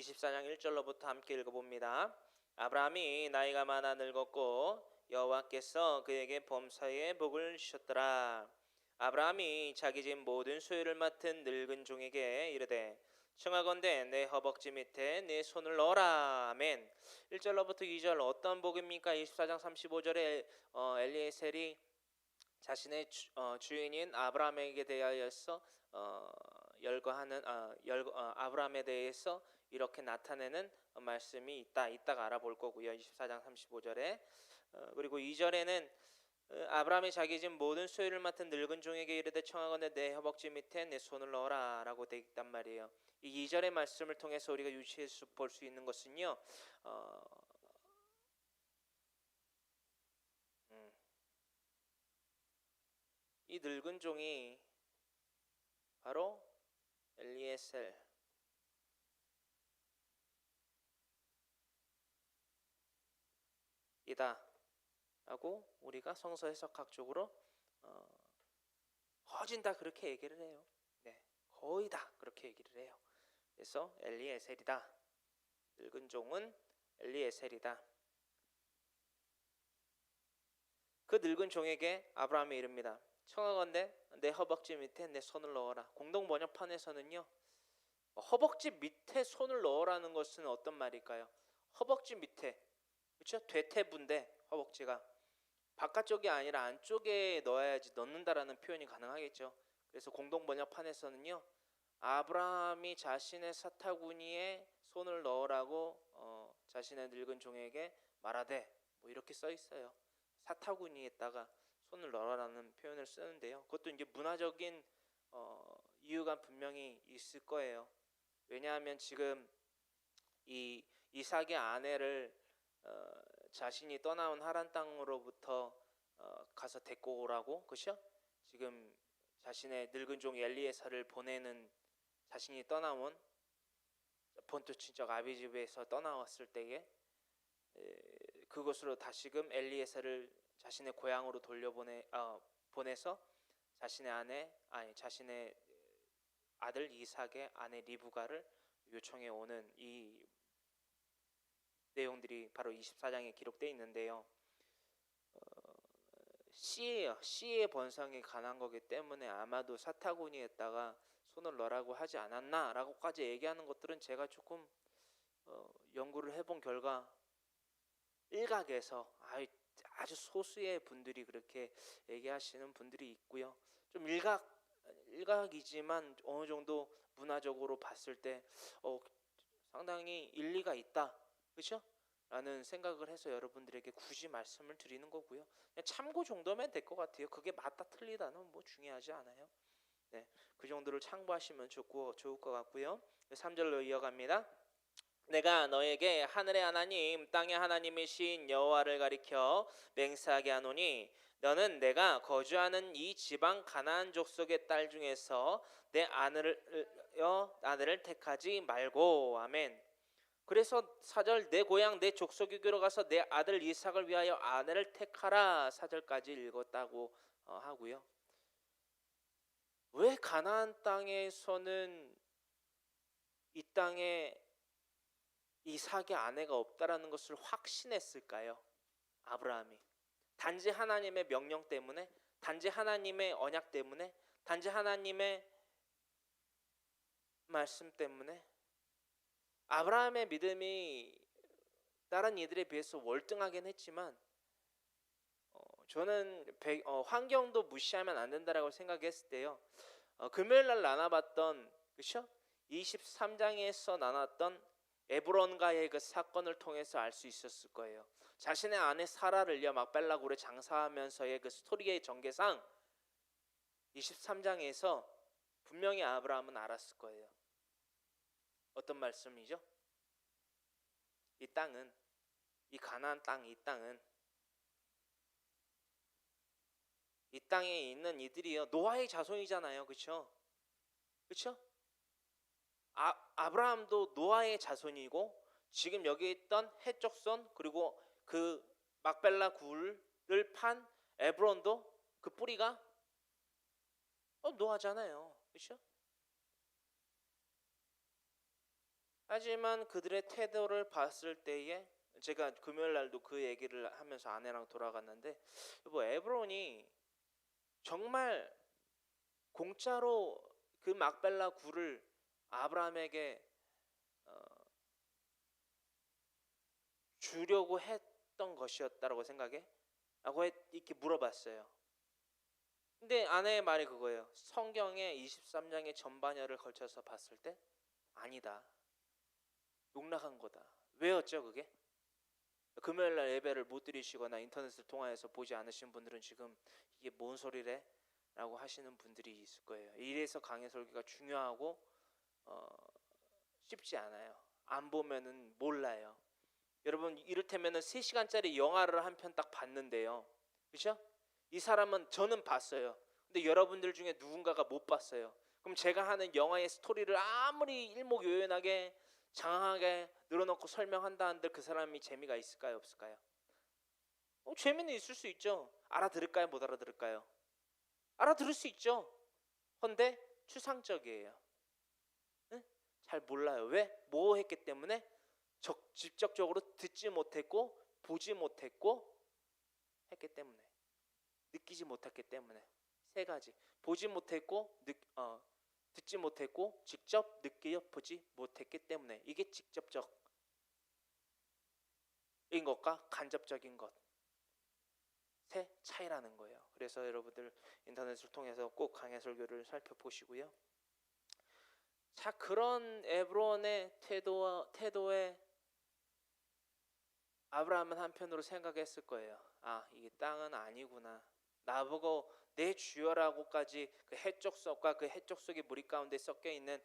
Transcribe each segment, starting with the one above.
24장 1절로부터 함께 읽어봅니다. 아브라함이 나이가 많아 늙었고 여호와께서 그에게 범사에 복을 주셨더라. 아브라함이 자기 집 모든 소유를 맡은 늙은 종에게 이르되 청하건대 내 허벅지 밑에 내 손을 넣어라. 아멘. 1절로부터 2절 어떤 복입니까? 24장 35절에 엘리에셀이 자신의 주인인 아브라함에게 대하여서 열거하는 아브라함에 대해서 이렇게 나타내는 말씀이 이따가 알아볼 거고요. 24장 35절에 그리고 2절에는 아브라함이 자기 집 모든 소유를 맡은 늙은 종에게 이르되 청하건대 내 허벅지 밑에 내 손을 넣어라 라고 되어 있단 말이에요. 이 2절의 말씀을 통해서 우리가 유추해서 볼 수 있는 것은요, 이 늙은 종이 바로 엘리에셀 이다 라고 우리가 성서 해석학적으로 거진 다 그렇게 얘기를 해요. 네, 거의 다 그렇게 얘기를 해요. 그래서 엘리에셀이다. 늙은 종은 엘리에셀이다. 그 늙은 종에게 아브라함이 이릅니다. 청하건대 내 허벅지 밑에 내 손을 넣어라. 공동 번역판에서는요, 허벅지 밑에 손을 넣으라는 것은 어떤 말일까요? 허벅지 밑에, 그렇죠? 대퇴부인데 허벅지가 바깥쪽이 아니라 안쪽에 넣어야지 넣는다라는 표현이 가능하겠죠. 그래서 공동 번역판에서는요, 아브라함이 자신의 사타구니에 손을 넣으라고 자신의 늙은 종에게 말하되 뭐 이렇게 써 있어요. 사타구니에다가 손을 넣으라는 표현을 쓰는데요. 그것도 이제 문화적인 이유가 분명히 있을 거예요. 왜냐하면 지금 이 이삭의 아내를 자신이 떠나온 하란 땅으로부터 가서 데리고 오라고, 그렇죠? 지금 자신의 늙은 종 엘리에셀을 보내는, 자신이 떠나온 본토 친척 아비집에서 떠나왔을 때에 그곳으로 다시금 엘리에셀을 자신의 고향으로 보내서 자신의 아들 이삭의 아내 리브가를 요청해 오는 이 내용들이 바로 24장에 기록되어 있는데요. 씨예요. 씨의 번성이 가난 거기 때문에 아마도 사타구니에다가 손을 넣으라고 하지 않았나라고까지 얘기하는 것들은 제가 조금 연구를 해본 결과 일각에서 아주 소수의 분들이 그렇게 얘기하시는 분들이 있고요. 좀 일각이지만 어느 정도 문화적으로 봤을 때 상당히 일리가 있다, 그렇죠? 라는 생각을 해서 여러분들에게 굳이 말씀을 드리는 거고요. 그냥 참고 정도면 될 것 같아요. 그게 맞다 틀리다는 뭐 중요하지 않아요. 네, 그 정도를 참고하시면 좋을 것 같고요. 3절로 이어갑니다. 내가 너에게 하늘의 하나님 땅의 하나님이신 여호와를 가리켜 맹세하게 하노니 너는 내가 거주하는 이 지방 가나안 족속의 딸 중에서 내 아들을 택하지 말고. 아멘. 그래서 4절 내 고향 내 족속에게로 가서 내 아들 이삭을 위하여 아내를 택하라 4절까지 읽었다고 하고요. 왜 가나안 땅에서는 이 땅에 이삭의 아내가 없다라는 것을 확신했을까요? 아브라함이 단지 하나님의 명령 때문에, 단지 하나님의 언약 때문에, 단지 하나님의 말씀 때문에. 아브라함의 믿음이 다른 이들에 비해서 월등하긴 했지만 저는 환경도 무시하면 안 된다라고 생각했을 때요, 금요일날 나눠봤던, 그렇죠? 23장에서 나눴던 에브론과의 그 사건을 통해서 알 수 있었을 거예요. 자신의 아내 사라를요 막벨라굴에 장사하면서의 그 스토리의 전개상 23장에서 분명히 아브라함은 알았을 거예요. 어떤 말씀이죠? 이 땅은, 이 가나안 땅, 이 땅에 있는 이들이요 노아의 자손이잖아요, 그렇죠? 그렇죠? 아브라함도 노아의 자손이고 지금 여기 있던 해적선 그리고 그 막벨라 굴을 판 에브론도 그 뿌리가 노아잖아요, 그렇죠? 하지만 그들의 태도를 봤을 때에 제가 금요일 날도 그 얘기를 하면서 아내랑 돌아갔는데 여보 에브론이 정말 공짜로 그 막벨라 굴을 아브라함에게 주려고 했던 것이었다라고 생각해? 라고 이렇게 물어봤어요. 근데 아내의 말이 그거예요. 성경의 23장의 전반열을 걸쳐서 봤을 때 아니다. 농락한 거다. 왜였죠 그게? 금요일날 예배를 못 드리시거나 인터넷을 통해서 보지 않으신 분들은 지금 이게 뭔 소리래? 라고 하시는 분들이 있을 거예요. 이래서 강해 설교가 중요하고 쉽지 않아요. 안 보면은 몰라요. 여러분 이를테면은 3시간짜리 영화를 한 편 딱 봤는데요. 그렇죠? 이 사람은 저는 봤어요. 근데 여러분들 중에 누군가가 못 봤어요. 그럼 제가 하는 영화의 스토리를 아무리 일목요연하게 장황하게 늘어놓고 설명한다 한들 그 사람이 재미가 있을까요? 없을까요? 재미는 있을 수 있죠. 알아들을까요? 못 알아들을까요? 알아들을 수 있죠. 헌데 추상적이에요. 응? 잘 몰라요. 왜? 뭐 했기 때문에? 직접적으로 듣지 못했고 보지 못했고 했기 때문에, 느끼지 못했기 때문에. 3가지. 보지 못했고 듣지 못했고 직접 느껴보지 못했기 때문에. 이게 직접적인 것과 간접적인 것의 차이라는 거예요. 그래서 여러분들 인터넷을 통해서 꼭 강해 설교를 살펴보시고요. 자, 그런 에브론의 태도에 아브라함은 한편으로 생각했을 거예요. 아, 이 땅은 아니구나. 나보고 내 주여라고까지 그 해적 속과 그 해적 속의 무리 가운데 섞여 있는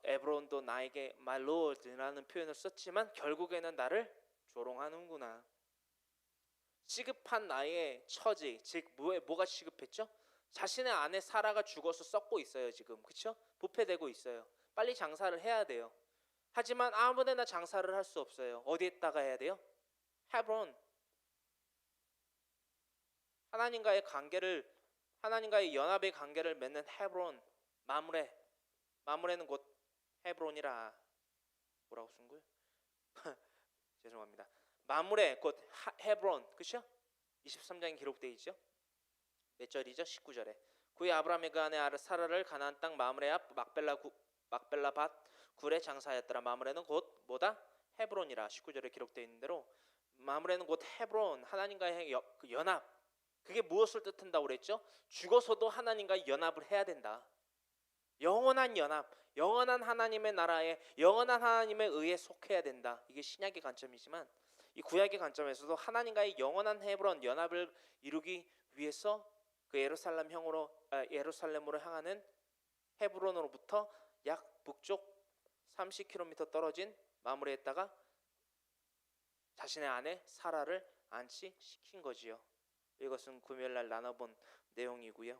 에브론도 나에게 my lord라는 표현을 썼지만 결국에는 나를 조롱하는구나. 시급한 나의 처지, 즉 뭐가 시급했죠? 자신의 아내 사라가 죽어서 썩고 있어요 지금. 그렇죠? 부패되고 있어요. 빨리 장사를 해야 돼요. 하지만 아무데나 장사를 할 수 없어요. 어디에다가 해야 돼요? 헤브론. 하나님과의 연합의 관계를 맺는 헤브론. 마므레는 곧 헤브론이라. 뭐라고 쓴 거예요? 죄송합니다. 마므레 곧 헤브론. 그렇죠? 23장에 기록되어 있죠. 몇 절이죠? 19절에. 그의 아브라함의 그 아내 사라를 가나안 땅 마므레 앞 막벨라 밭 굴에 장사하였더라. 마므레는 곧 뭐다? 헤브론이라. 19절에 기록되어 있는 대로 마므레는 곧 헤브론, 하나님과의 연합. 그게 무엇을 뜻한다고 그랬죠? 죽어서도 하나님과 연합을 해야 된다. 영원한 연합, 영원한 하나님의 나라에, 영원한 하나님의 의에 속해야 된다. 이게 신약의 관점이지만 이 구약의 관점에서도 하나님과의 영원한 헤브론 연합을 이루기 위해서 그 예루살렘으로 향하는 헤브론으로부터 약 북쪽 30km 떨어진 마므레에다가 자신의 아내 사라를 안치시킨 거지요. 이것은 금요일날 나눠본 내용이고요.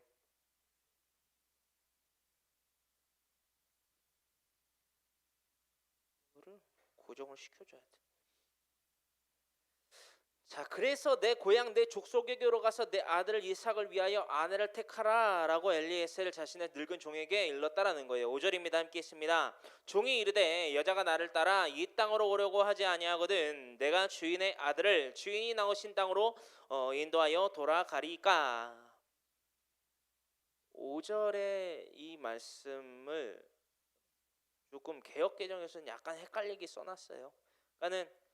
이거를 고정을 시켜줘야 돼. 자, 그래서 내 고향 내 족속에게로 가서 내 아들 이삭을 위하여 아내를 택하라 라고 엘리에셀 자신의 늙은 종에게 일렀다라는 거예요. 5절입니다. 함께 있습니다. 종이 이르되 여자가 나를 따라 이 땅으로 오려고 하지 아니하거든 내가 주인의 아들을 주인이 나오신 땅으로 인도하여 돌아가리까. 5절의 이 말씀을 조금 개역개정에서는 약간 헷갈리게 써놨어요. 그러니까는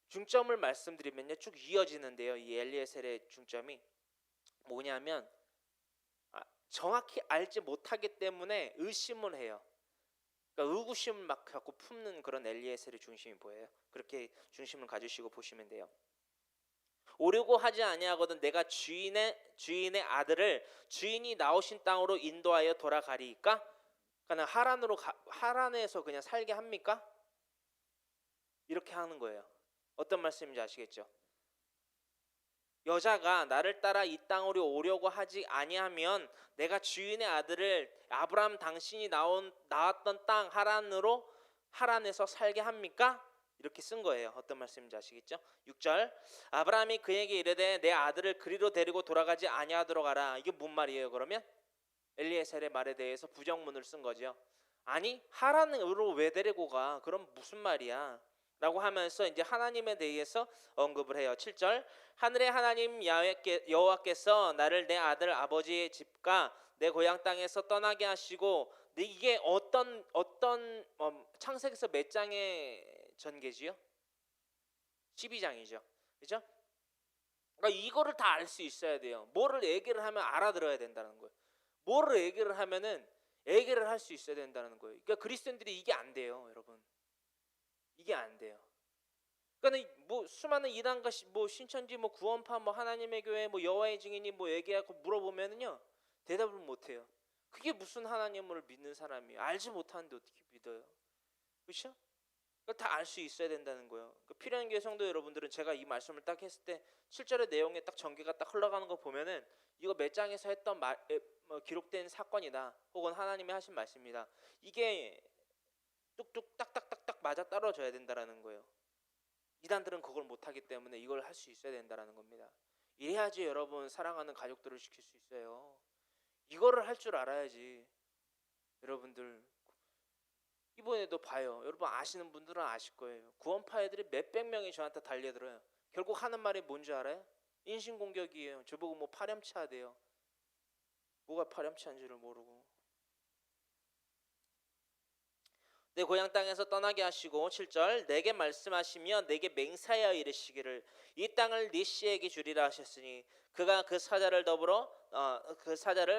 중점을 말씀드리면요, 쭉 이어지는데요. 이 엘리에셀의 중점이 뭐냐면 정확히 알지 못하기 때문에 의심을 해요. 그러니까 의구심을 막 갖고 품는 그런 엘리에셀의 중심이 보여요. 그렇게 중심을 가지시고 보시면 돼요. 오려고 하지 아니하거든 내가 주인의 아들을 주인이 나오신 땅으로 인도하여 돌아가리까? 그러니까 하란에서 그냥 살게 합니까? 이렇게 하는 거예요. 어떤 말씀인지 아시겠죠? 여자가 나를 따라 이 땅으로 오려고 하지 아니하면 내가 주인의 아들을 아브라함 당신이 나왔던 땅 하란에서 살게 합니까? 이렇게 쓴 거예요. 어떤 말씀인지 아시겠죠? 6절 아브라함이 그에게 이르되 내 아들을 그리로 데리고 돌아가지 아니하도록 하라. 이게 뭔 말이에요? 그러면 엘리에셀의 말에 대해서 부정문을 쓴 거죠. 아니 하란으로 왜 데리고 가? 그럼 무슨 말이야? 라고 하면서 이제 하나님에 대해서 언급을 해요. 7절 하늘의 하나님 여호와께서 나를 내 아들 아버지의 집과 내 고향 땅에서 떠나게 하시고 이게 어떤 창세기에서 몇 장의 전개지요? 12장이죠. 그죠? 그러니까 이거를 다 알 수 있어야 돼요. 뭐를 얘기를 하면 알아들어야 된다는 거예요. 뭐를 얘기를 하면은 얘기를 할 수 있어야 된다는 거예요. 그러니까 그리스도인들이 이게 안 돼요, 여러분. 이게 안 돼요. 그러니까 뭐 수많은 이단과 뭐 신천지 뭐 구원파 뭐 하나님의 교회 뭐 여호와의 증인이 뭐 얘기하고 물어보면은요 대답을 못 해요. 그게 무슨 하나님을 믿는 사람이에요? 알지 못하는데 어떻게 믿어요? 그렇죠? 다 알 수 있어야 된다는 거예요. 필요한 교회 성도 여러분들은 제가 이 말씀을 딱 했을 때 7절의 내용에 딱 전개가 딱 흘러가는 거 보면은 이거 몇 장에서 했던 뭐 기록된 사건이다 혹은 하나님이 하신 말씀이다. 이게 뚝뚝 딱딱딱딱 맞아 떨어져야 된다라는 거예요. 이단들은 그걸 못하기 때문에 이걸 할 수 있어야 된다라는 겁니다. 이래야지 여러분 사랑하는 가족들을 지킬 수 있어요. 이거를 할 줄 알아야지. 여러분들 이번에도 봐요. 여러분 아시는 분들은 아실 거예요. 구원파 애들이 몇백 명이 저한테 달려들어요. 결국 하는 말이 뭔지 알아요? 인신공격이에요. 저보고 뭐 파렴치하대요. 뭐가 파렴치한지를 모르고. 내 고향 땅에서 떠나게 하시고 7절 내게 말씀하시며 내게 맹세하여 이르시기를 이 땅을 네 씨에게 주리라 하셨으니 그가 그 사자를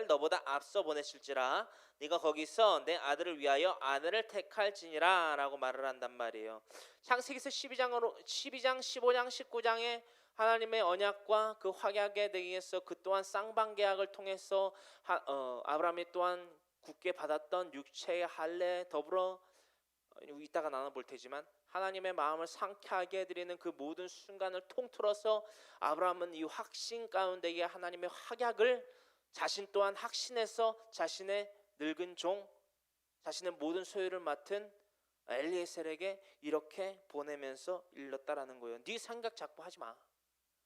너보다 앞서 보내실지라 네가 거기서 내 아들을 위하여 아내를 택할지니라 라고 말을 한단 말이에요. 창세기서 12장 15장 19장에 하나님의 언약과 그 확약에 대해서 그 또한 쌍방계약을 통해서 아브라함이 또한 굳게 받았던 육체의 할례 더불어 이따가 나눠볼 테지만 하나님의 마음을 상쾌하게 해드리는 그 모든 순간을 통틀어서 아브라함은 이 확신 가운데에 하나님의 확약을 자신 또한 확신해서 자신의 늙은 종 자신의 모든 소유를 맡은 엘리에셀에게 이렇게 보내면서 일렀다라는 거예요. 네 생각 자꾸 하지 마.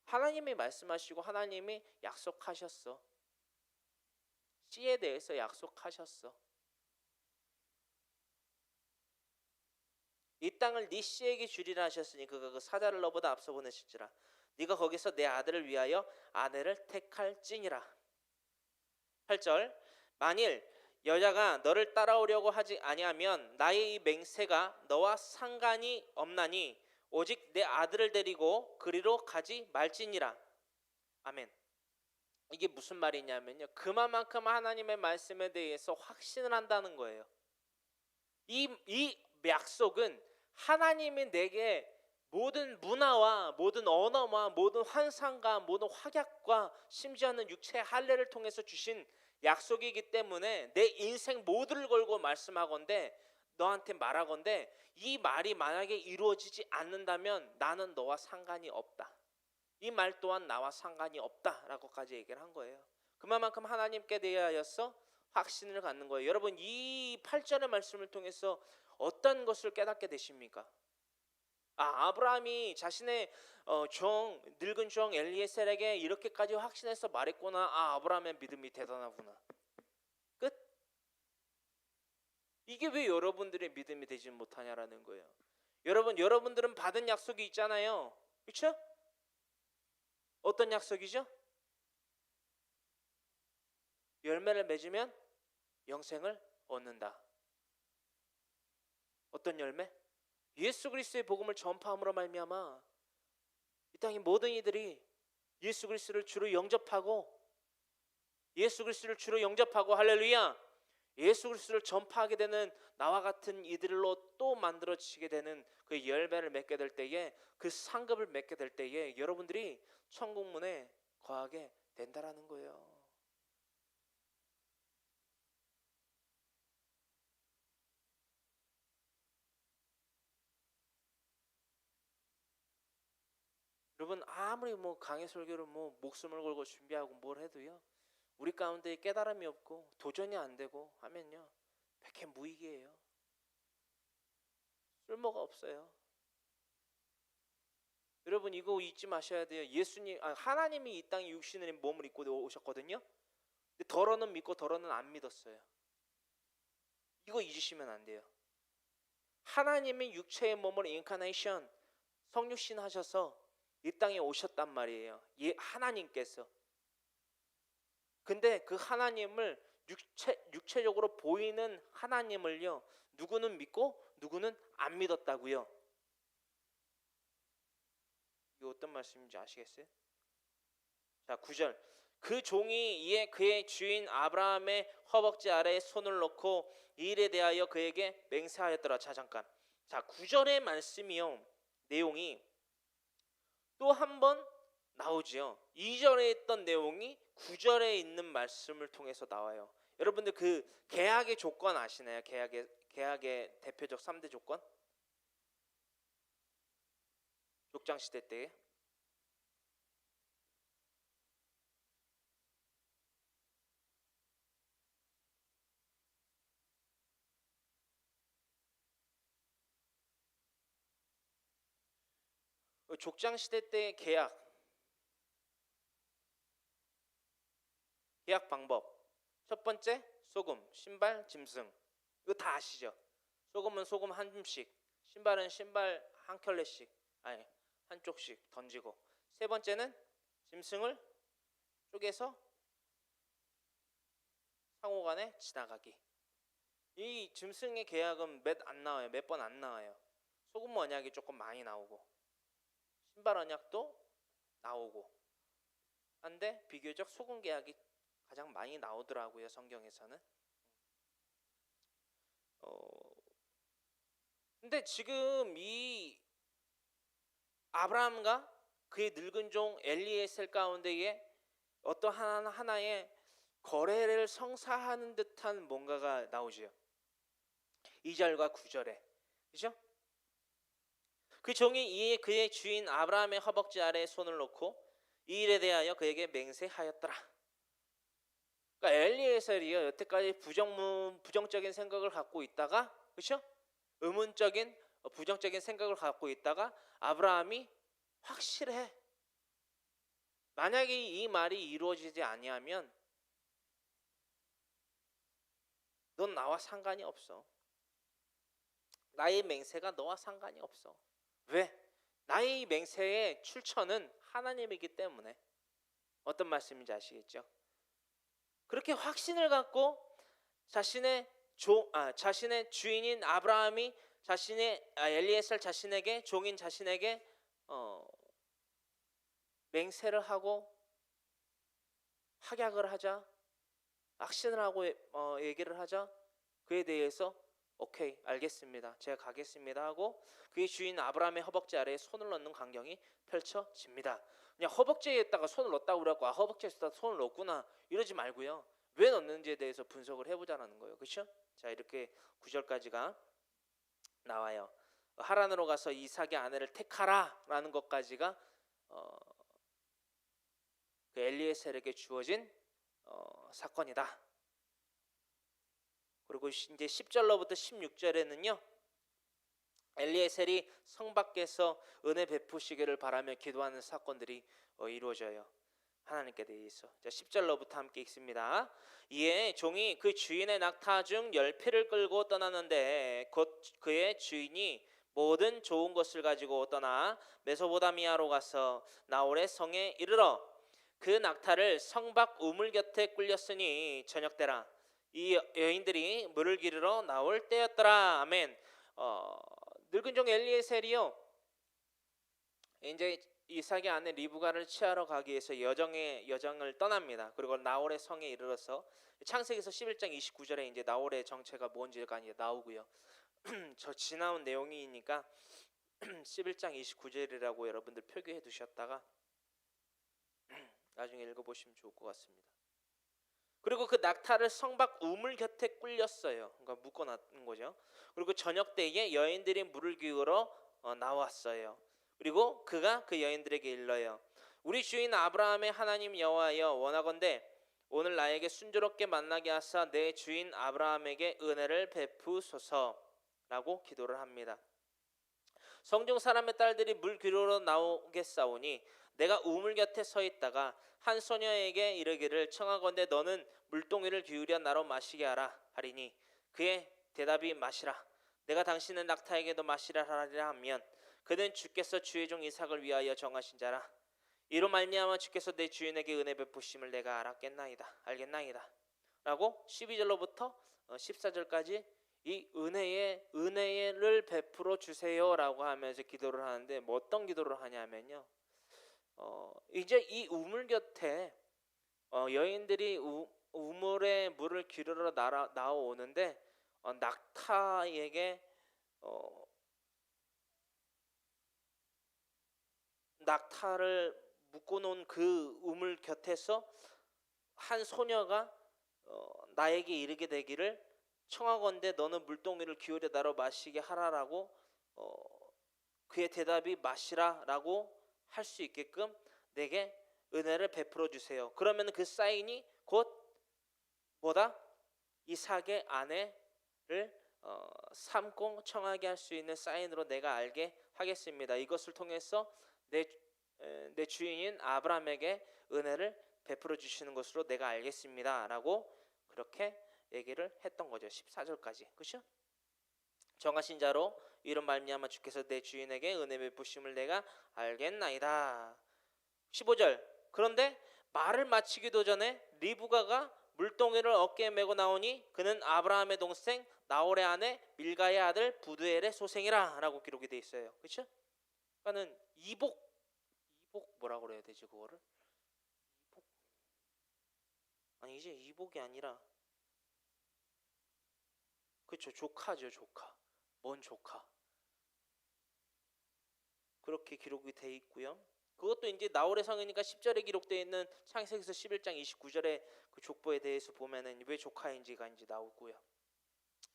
하나님이 말씀하시고 하나님이 약속하셨어. 씨에 대해서 약속하셨어. 이 땅을 네 씨에게 주리라 하셨으니 그가 그 사자를 너보다 앞서 보내실지라 네가 거기서 내 아들을 위하여 아내를 택할지니라. 8절 만일 여자가 너를 따라오려고 하지 아니하면 나의 이 맹세가 너와 상관이 없나니 오직 내 아들을 데리고 그리로 가지 말지니라. 아멘. 이게 무슨 말이냐면요 그만큼 하나님의 말씀에 대해서 확신을 한다는 거예요. 이 약속은 하나님이 내게 모든 문화와 모든 언어와 모든 환상과 모든 확약과 심지어는 육체의 할례를 통해서 주신 약속이기 때문에 내 인생 모두를 걸고 말씀하건대 너한테 말하건대 이 말이 만약에 이루어지지 않는다면 나는 너와 상관이 없다. 이 말 또한 나와 상관이 없다라고까지 얘기를 한 거예요. 그만큼 하나님께 대하여서 확신을 갖는 거예요. 여러분 이 8절의 말씀을 통해서 어떤 것을 깨닫게 되십니까? 아브라함이 자신의 늙은 종 엘리에셀에게 이렇게까지 확신해서 말했구나. 아브라함의 믿음이 대단하구나. 끝. 이게 왜 여러분들의 믿음이 되지 못하냐라는 거예요. 여러분들은 받은 약속이 있잖아요. 그렇죠? 어떤 약속이죠? 열매를 맺으면 영생을 얻는다. 어떤 열매? 예수 그리스도의 복음을 전파함으로 말미암아 이 땅의 모든 이들이 예수 그리스도를 주로 영접하고 할렐루야 예수 그리스도를 전파하게 되는 나와 같은 이들로 또 만들어지게 되는 그 열매를 맺게 될 때에 그 상급을 맺게 될 때에 여러분들이 천국문에 거하게 된다라는 거예요. 여러분 아무리 뭐 강해 설교를 뭐 목숨을 걸고 준비하고 뭘 해도요 우리 가운데 깨달음이 없고 도전이 안 되고 하면요 백해 무익이에요. 쓸모가 없어요. 여러분 이거 잊지 마셔야 돼요. 하나님이 이 땅에 육신의 몸을 입고 오셨거든요. 근데 덜어는 믿고 덜어는 안 믿었어요. 이거 잊으시면 안 돼요. 하나님의 육체의 몸을 인카네이션, 성육신 하셔서 이 땅에 오셨단 말이에요. 하나님께서. 근데 그 하나님을 육체적으로 보이는 하나님을요, 누구는 믿고 누구는 안 믿었다고요. 이거 어떤 말씀인지 아시겠어요? 자, 9절. 그 종이 이에 그의 주인 아브라함의 허벅지 아래에 손을 놓고 이 일에 대하여 그에게 맹세하였더라. 자, 잠깐. 자, 9절의 말씀이요, 내용이 또 한 번 나오지요. 2절에 있던 내용이 9절에 있는 말씀을 통해서 나와요. 여러분들 그 계약의 조건 아시나요? 계약의 대표적 3대 조건? 족장 시대 때에 족장 시대 때의 계약 방법. 첫 번째, 소금, 신발, 짐승. 이거 다 아시죠? 소금은 소금 한 줌씩, 신발은 신발 한 켤레씩, 아니 한쪽씩 던지고. 세 번째는 짐승을 쪼개서 상호간에 지나가기. 이 짐승의 계약은 몇 번 안 나와요. 소금 언약이 조금 많이 나오고, 신발 언약도 나오고. 한데 비교적 소금 계약이 가장 많이 나오더라고요, 성경에서는. 근데 지금 이 아브라함과 그의 늙은 종 엘리에셀 가운데에 어떤 하나의 거래를 성사하는 듯한 뭔가가 나오지요. 2절과 9절에. 그죠? 그 종이 이에 그의 주인 아브라함의 허벅지 아래에 손을 놓고 이 일에 대하여 그에게 맹세하였더라. 그러니까 엘리에셀이요, 여태까지 부정적인 생각을 갖고 있다가, 그렇죠? 의문적인 부정적인 생각을 갖고 있다가 아브라함이 확실해. 만약에 이 말이 이루어지지 아니하면 넌 나와 상관이 없어. 나의 맹세가 너와 상관이 없어. 왜? 나의 맹세의 출처는 하나님이기 때문에. 어떤 말씀인지 아시겠죠? 그렇게 확신을 갖고 자신의 주인인 아브라함이 엘리에셀 자신에게, 종인 자신에게 맹세를 하고 확약을 하자, 확신을 하고 얘기를 하자, 그에 대해서 오케이, 알겠습니다, 제가 가겠습니다 하고 그의 주인 아브라함의 허벅지 아래에 손을 넣는 광경이 펼쳐집니다. 그냥 허벅지에다가 손을 넣었다고 그래갖고 허벅지에다 손을 넣었구나 이러지 말고요, 왜 넣는지에 대해서 분석을 해보자는 거예요. 그렇죠? 자, 이렇게 9절까지가 나와요. 하란으로 가서 이삭의 아내를 택하라라는 것까지가 그 엘리에셀에게 주어진 사건이다. 그리고 이제 10절로부터 16절에는요, 엘리에셀이 성 밖에서 은혜 베푸시기를 바라며 기도하는 사건들이 이루어져요. 하나님께 대해서. 자, 10절로부터 함께 읽습니다. 이에 종이 그 주인의 낙타 중 10피를 끌고 떠났는데 곧 그의 주인이 모든 좋은 것을 가지고 떠나 메소보다미아로 가서 나홀의 성에 이르러 그 낙타를 성 밖 우물 곁에 꿀렸으니 저녁때라. 이 여인들이 물을 기르러 나올 때였더라. 아멘. 늙은 종 엘리에셀이요, 이제 이삭의 아내 리브가를 취하러 가기 위해서 여정을 떠납니다. 그리고 나홀의 성에 이르러서 창세기서 11장 29절에 이제 나홀의 정체가 뭔지가 이제 나오고요. 저 지나온 내용이니까 11장 29절이라고 여러분들 표기해 두셨다가 나중에 읽어보시면 좋을 것 같습니다. 그리고 그 낙타를 성 밖 우물 곁에 꿀렸어요. 그러니까 묶어놨는 거죠. 그리고 저녁 때에 여인들이 물을 기울어 나왔어요. 그리고 그가 그 여인들에게 일러요. 우리 주인 아브라함의 하나님 여호와여, 원하건대 오늘 나에게 순조롭게 만나게 하사 내 주인 아브라함에게 은혜를 베푸소서라고 기도를 합니다. 성중 사람의 딸들이 물 기르러 나오겠사오니 내가 우물 곁에 서 있다가 한 소녀에게 이르기를 청하건대 너는 물동이를 기울여 나로 마시게 하라 하리니 그의 대답이 마시라. 내가 당신은 낙타에게도 마시라 하리라 하면 그는 주께서 주의 종 이삭을 위하여 정하신 자라. 이로 말미암아 주께서 내 주인에게 은혜 베푸심을 내가 알겠나이다. 라고 12절로부터 14절까지 이 은혜를 베풀어 주세요라고 하면서 기도를 하는데 뭐 어떤 기도를 하냐면요. 이제 이 우물 곁에 여인들이 우물에 물을 기르러 나오는데 낙타에게 낙타를 묶어놓은 그 우물 곁에서 한 소녀가 나에게 이르게 되기를 청하건대 너는 물동이를 기울여 나로 마시게 하라라고 그의 대답이 마시라라고 할 수 있게끔 내게 은혜를 베풀어 주세요. 그러면 그 사인이 곧 뭐다? 이삭의 아내를 삼고 청하게 할 수 있는 사인으로 내가 알게 하겠습니다. 이것을 통해서 내 주인인 아브라함에게 은혜를 베풀어 주시는 것으로 내가 알겠습니다. 라고 그렇게 얘기를 했던 거죠. 14절까지. 그렇죠? 정하신 자로 이런 말미암아 주께서 내 주인에게 은혜 베푸심을 내가 알겠나이다. 15절. 그런데 말을 마치기도 전에 리브가가 물동이를 어깨에 메고 나오니 그는 아브라함의 동생 나홀의 아내 밀가의 아들 부두엘의 소생이라 라고 기록이 돼 있어요. 그렇죠? 그러니까는 이복 뭐라고 그래야 되지 그거를? 이제 이복이 아니라 그렇죠. 조카죠. 조카. 뭔 조카? 그렇게 기록이 돼 있고요. 그것도 이제 나홀의 성이니까 10절에 기록되어 있는 창세기서 11장 29절의 그 족보에 대해서 보면은 왜 조카인지가 이제 나오고요.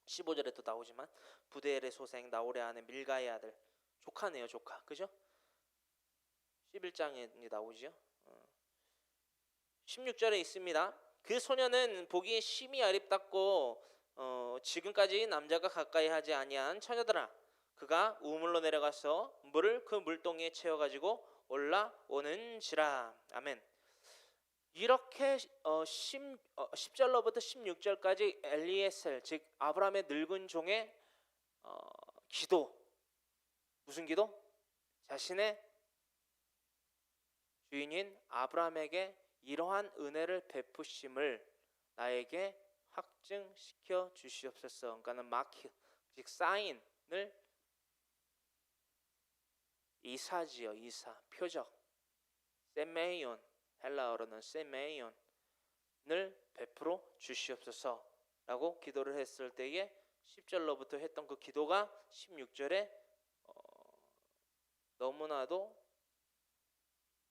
15절에 또 나오지만 부드엘의 소생 나홀의 아내 밀가의 아들 조카네요. 조카. 그죠? 11장에 나오죠. 16절에 있습니다. 그 소녀는 보기에 심히 아립답고 지금까지 남자가 가까이 하지 아니한 처녀더라. 그가 우물로 내려가서 물을 그 물동이에 채워가지고 올라오는지라. 아멘. 이렇게 10절로부터 16절까지 엘리에셀 즉 아브라함의 늙은 종의 기도. 무슨 기도? 자신의 주인인 아브라함에게 이러한 은혜를 베푸심을 나에게 확증시켜 주시옵소서. 그러니까는 마크 즉 사인을 이사지요. 이사 표적 세메이온 헬라어로는 세메이온을 베풀어 주시옵소서라고 기도를 했을 때에 10절로부터 했던 그 기도가 16절에 너무나도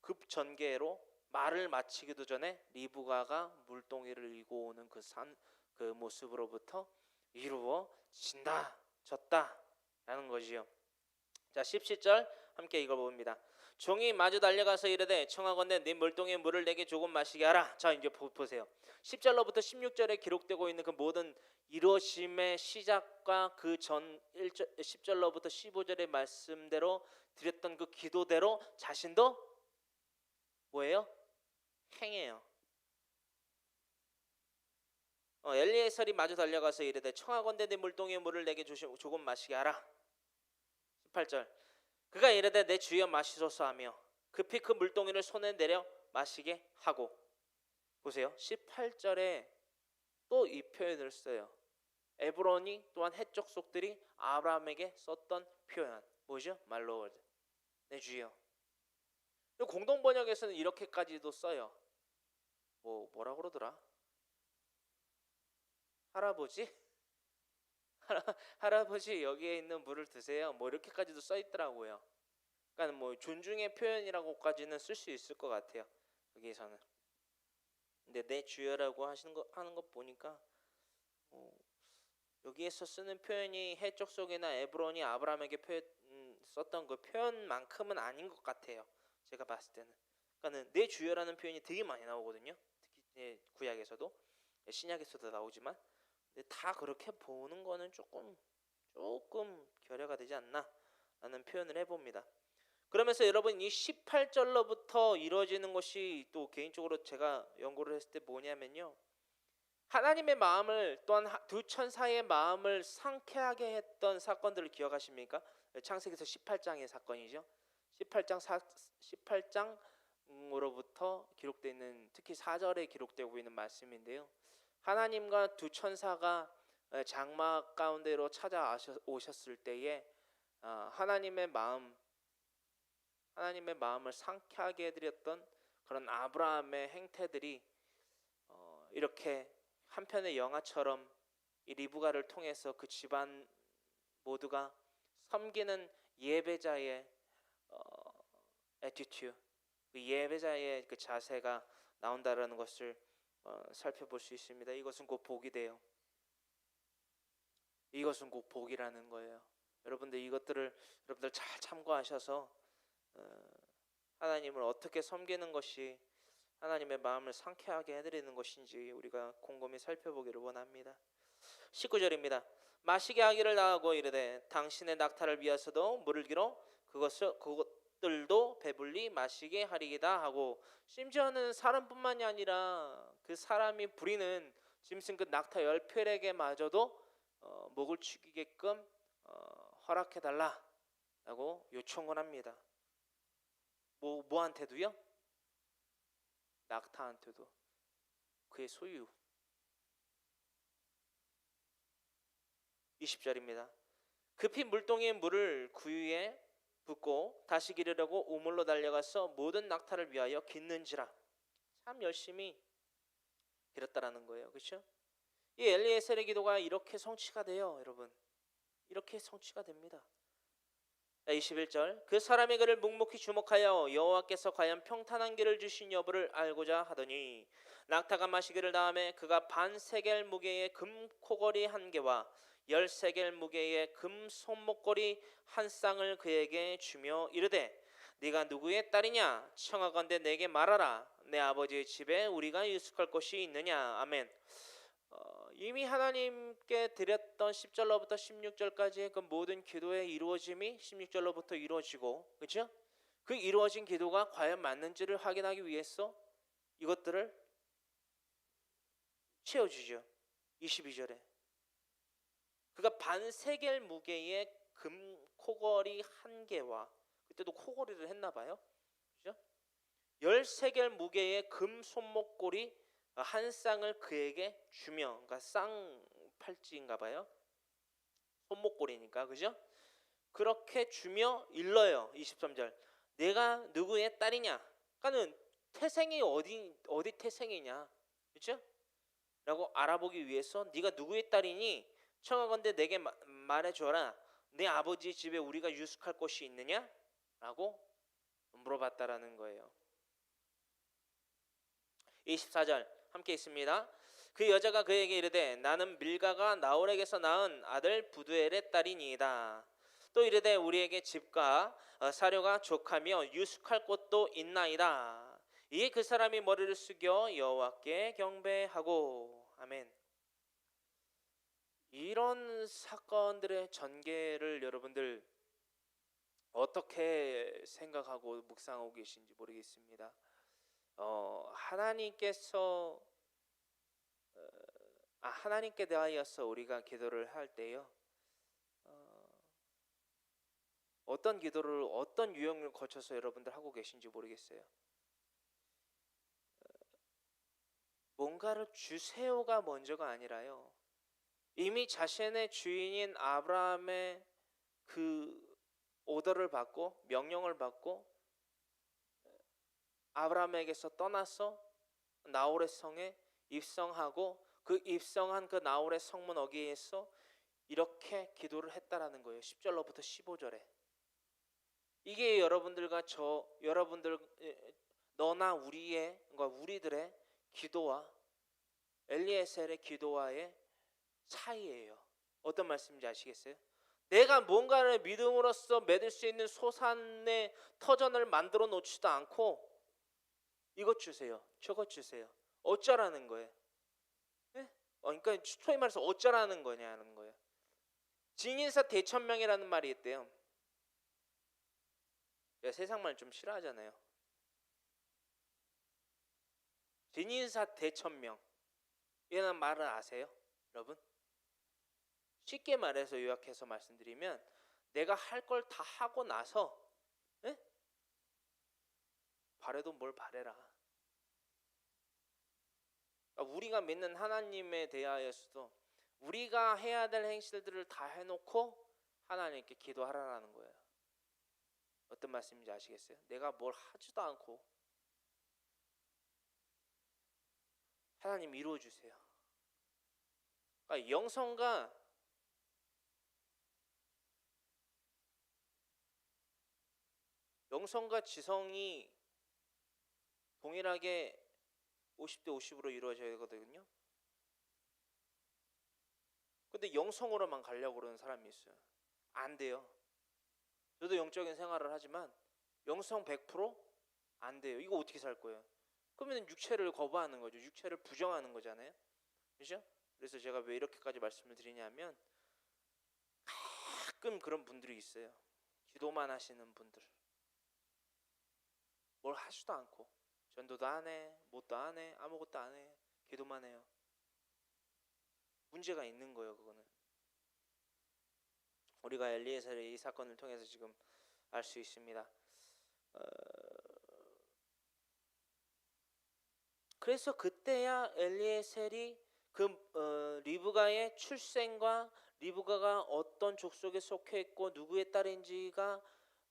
급전개로 말을 마치기도 전에 리브가가 물동이를 이고 오는 그 모습으로부터 이루어졌다라는 것이요. 자 17절 함께 읽어봅니다. 종이 마주 달려가서 이르되 청하건대 네 물동이의 물을 내게 조금 마시게 하라. 자 이제 보세요. 10절로부터 16절에 기록되고 있는 그 모든 이루어짐의 시작과 그 전 10절로부터 15절의 말씀대로 드렸던 그 기도대로 자신도 뭐예요? 행해요. 엘리에셀이 마주 달려가서 이르되 청하건대 내 물동이의 물을 내게 조금 마시게 하라. 18절 그가 이르되 내 주여 마시소서 하며 급히 그 물동이를 손에 내려 마시게 하고. 보세요. 18절에 또 이 표현을 써요. 에브론이 또한 해적 속들이 아브라함에게 썼던 표현 뭐죠? My Lord, 내 주여. 공동 번역에서는 이렇게까지도 써요. 뭐라 그러더라? 할아버지? 할아버지 여기에 있는 물을 드세요. 뭐 이렇게까지도 써 있더라고요. 그러니까 뭐 존중의 표현이라고까지는 쓸 수 있을 것 같아요. 여기에서는. 근데 내 주여라고 하는 것 보니까 여기에서 쓰는 표현이 해적 속이나 에브론이 아브라함에게 썼던 그 표현만큼은 아닌 것 같아요. 제가 봤을 때는. 그러니까는 내 주여라는 표현이 되게 많이 나오거든요. 특히 구약에서도 신약에서도 나오지만 근데 다 그렇게 보는 거는 조금 결여가 되지 않나 라는 표현을 해봅니다. 그러면서 여러분 이 18절로부터 이루어지는 것이 또 개인적으로 제가 연구를 했을 때 뭐냐면요. 하나님의 마음을 또한 두 천사의 마음을 상쾌하게 했던 사건들을 기억하십니까? 창세기서 18장의 사건이죠. 18장으로부터 기록되어 있는, 특히 4절에 기록되고 있는 말씀인데요. 하나님과 두 천사가 장막 가운데로 찾아오셨을 때에 하나님의 마음을 상쾌하게 해드렸던 그런 아브라함의 행태들이 이렇게 한편의 영화처럼 이 리브가를 통해서 그 집안 모두가 섬기는 예배자의 attitude, 그 예배자의 그 자세가 나온다라는 것을 살펴볼 수 있습니다. 이것은 곧 복이 돼요. 이것은 곧 복이라는 거예요. 여러분들 이것들을 여러분들 잘 참고하셔서 하나님을 어떻게 섬기는 것이 하나님의 마음을 상쾌하게 해드리는 것인지 우리가 곰곰이 살펴보기를 원합니다. 19절입니다. 마시게 하기를 나하고 이르되 당신의 낙타를 위하서도 물을 길어 그것들도 배불리 마시게 하리이다 하고, 심지어는 사람뿐만이 아니라 그 사람이 부리는 짐승 그 낙타 10필에게마저도 목을 축이게끔 허락해달라라고 요청을 합니다. 뭐한테도요? 낙타한테도. 그의 소유. 20절입니다. 급히 물동이의 물을 구유에 붓고 다시 기르려고 우물로 달려가서 모든 낙타를 위하여 깃는지라. 참 열심히 기렸다라는 거예요. 그렇죠? 이 엘리에셀의 기도가 이렇게 성취가 돼요. 여러분, 이렇게 성취가 됩니다. 21절, 그 사람이 그를 묵묵히 주목하여 여호와께서 과연 평탄한 길을 주신 여부를 알고자 하더니 낙타가 마시기를 다음에 그가 반 세겔 무게의 금 코걸이 한 개와 10세겔 무게의 금 손목걸이 한 쌍을 그에게 주며 이르되 네가 누구의 딸이냐? 청하건대 내게 말하라. 내 아버지의 집에 우리가 유숙할 곳이 있느냐? 아멘. 이미 하나님께 드렸던 10절로부터 16절까지의 그 모든 기도의 이루어짐이 16절로부터 이루어지고, 그렇죠? 그 이루어진 기도가 과연 맞는지를 확인하기 위해서 이것들을 채워주죠. 22절에 그가 반 세겔 무게의 금 코걸이 한 개와, 그때도 코걸이를 했나 봐요. 그렇죠? 10세겔 무게의 금 손목걸이 한 쌍을 그에게 주며, 그러니까 쌍팔찌인가 봐요. 손목걸이니까, 그죠? 그렇게 주며 일러요. 23절. 내가 누구의 딸이냐? 그러니까는 태생이 어디 태생이냐, 그렇죠? 라고 알아보기 위해서 네가 누구의 딸이니? 청하건대 내게 말해줘라. 내 아버지 집에 우리가 유숙할 곳이 있느냐? 라고 물어봤다라는 거예요. 24절 함께 있습니다. 그 여자가 그에게 이르되 나는 밀가가 나홀에게서 낳은 아들 부두엘의 딸이니이다. 또 이르되 우리에게 집과 사료가 족하며 유숙할 곳도 있나이다. 이에 그 사람이 머리를 숙여 여호와께 경배하고. 아멘. 이런 사건들의 전개를 여러분들 어떻게 생각하고 묵상하고 계신지 모르겠습니다. 하나님께 대하여서 우리가 기도를 할 때요, 어떤 기도를 어떤 유형을 거쳐서 여러분들 하고 계신지 모르겠어요. 뭔가를 주세요가 먼저가 아니라요, 이미 자신의 주인인 아브라함의 그 오더를 받고 명령을 받고 아브라함에게서 떠나서 나홀의 성에 입성하고 그 입성한 그 나홀의 성문 어귀에서 이렇게 기도를 했다라는 거예요. 10절로부터 15절에. 이게 여러분들과 너나 우리들의 기도와 엘리에셀의 기도와의 차이예요. 어떤 말씀인지 아시겠어요? 내가 뭔가를 믿음으로써 맺을 수 있는 소산의 터전을 만들어 놓지도 않고 이것 주세요, 저것 주세요. 어쩌라는 거예요? 네? 그러니까 소위 말해서 어쩌라는 거냐는 거예요. 진인사 대천명이라는 말이 있대요. 제가 세상 말 좀 싫어하잖아요. 진인사 대천명. 이라는 말을 아세요? 여러분? 쉽게 말해서 요약해서 말씀드리면 내가 할 걸 다 하고 나서 에? 바래도 뭘 바래라. 그러니까 우리가 믿는 하나님에 대하여서도 우리가 해야 될 행실들을 다 해놓고 하나님께 기도하라는 거예요. 어떤 말씀인지 아시겠어요? 내가 뭘 하지도 않고 하나님 이루어 주세요. 그러니까 영성과 지성이 동일하게 50대 50으로 이루어져야 되거든요. 근데 영성으로만 가려고 그러는 사람이 있어요. 안 돼요. 저도 영적인 생활을 하지만 영성 100%안 돼요. 이거 어떻게 살 거예요? 그러면 육체를 거부하는 거죠. 육체를 부정하는 거잖아요. 그죠? 그래서 제가 왜 이렇게까지 말씀을 드리냐면 가끔 그런 분들이 있어요. 기도만 하시는 분들. 뭘 하지도 않고 전도도 안 해, 뭣도 안 해, 아무것도 안 해, 기도만 해요. 문제가 있는 거예요. 그거는 우리가 엘리에셀의 이 사건을 통해서 지금 알 수 있습니다. 그래서 그때야 엘리에셀이 리브가의 출생과 리브가가 어떤 족속에 속해 있고 누구의 딸인지가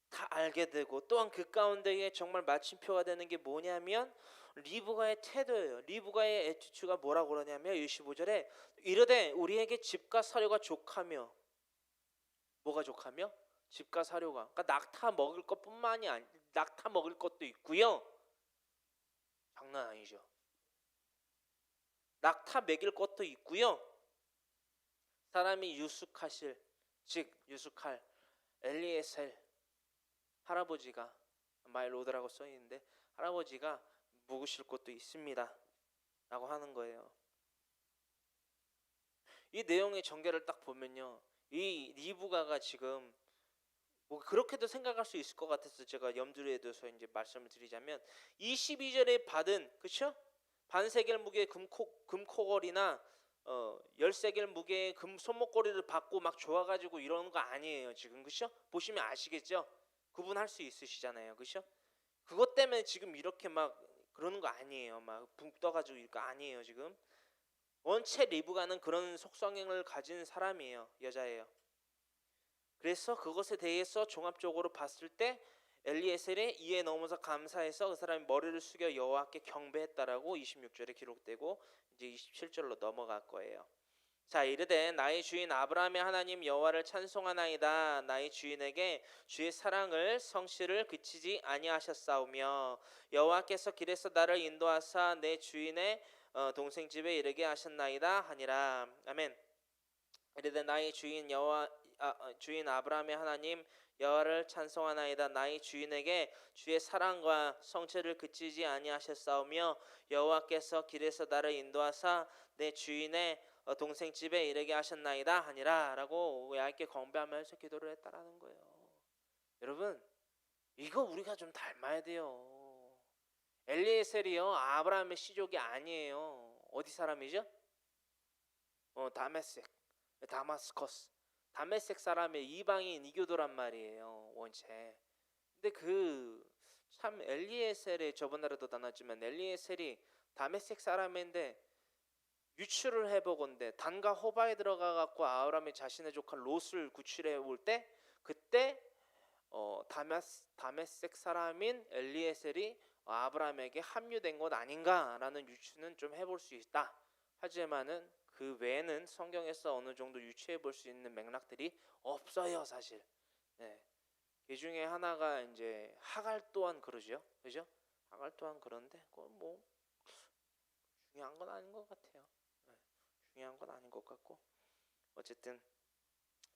다 알게 되고, 또한 그 가운데에 정말 마침표가 되는 게 뭐냐면 리브가의 태도예요. 리브가의 애티튜드가 뭐라고 그러냐면 25절에 이르되 우리에게 집과 사료가 족하며, 뭐가 족하며? 집과 사료가, 그러니까 낙타 먹을 것뿐만이 아니, 낙타 먹을 것도 있고요. 장난 아니죠. 낙타 먹일 것도 있고요. 사람이 유숙하실, 즉 유숙할 엘리에셀 할아버지가, 마일로드라고 써 있는데 할아버지가 묵으실 곳도 있습니다 라고 하는 거예요. 이 내용의 전개를 딱 보면요, 이 리브가가 지금 뭐 그렇게도 생각할 수 있을 것 같아서 제가 염두에 둬서 이제 말씀을 드리자면 22절에 받은, 그렇죠? 반세겔 무게의 금코걸이나 10세겔 무게의 금 손목걸이를 받고 막 좋아가지고 이러는 거 아니에요 지금, 그렇죠? 보시면 아시겠죠? 구분할 수 있으시잖아요, 그렇죠? 그것 때문에 지금 이렇게 막 그러는 거 아니에요. 막 붕 떠가지고 이거 아니에요. 지금 원체 리브가는 그런 속성을 가진 사람이에요. 여자예요. 그래서 그것에 대해서 종합적으로 봤을 때 엘리에셀의 이에 넘어서 감사해서 그 사람이 머리를 숙여 여호와께 경배했다라고 26절에 기록되고 이제 27절로 넘어갈 거예요. 자, 이르되 나의 주인 아브라함의 하나님 여호와를 찬송하나이다. 나의 주인에게 주의 사랑을 성실을 그치지 아니하셨사오며 여호와께서 길에서 나를 인도하사 내 주인의 동생 집에 이르게 하셨나이다 하니라. 아멘. 이르되 나의 주인 주인 아브라함의 하나님 여호와를 찬송하나이다. 나의 주인에게 주의 사랑과 성체를 그치지 아니하셨사오며 여호와께서 길에서 나를 인도하사 내 주인의 동생 집에 이르게 하셨나이다 하니라 라고 얇게 경배하면서 기도를 했다라는 거예요. 여러분, 이거 우리가 좀 닮아야 돼요. 엘리에셀이요 아브라함의 시족이 아니에요. 어디 사람이죠? 다마스커스 다메섹 사람의 이방인 이교도란 말이에요 원체. 근데 참 엘리에셀의, 저번에도 나눴지만 엘리에셀이 다메섹 사람인데 유출을 해보건대 단과 호바에 들어가 갖고 아브라함이 자신의 조카 롯을 구출해 올 때 그때 다메섹 사람인 엘리에셀이 아브라함에게 합류된 것 아닌가라는 유추는 좀 해볼 수 있다. 하지만은 그 외에는 성경에서 어느 정도 유추해 볼 수 있는 맥락들이 없어요 사실. 네. 그 중에 하나가 이제 하갈 또한 그러죠, 그죠? 하갈 또한 그런데 그건 뭐 중요한 건 아닌 것 같아요. 네. 중요한 건 아닌 것 같고 어쨌든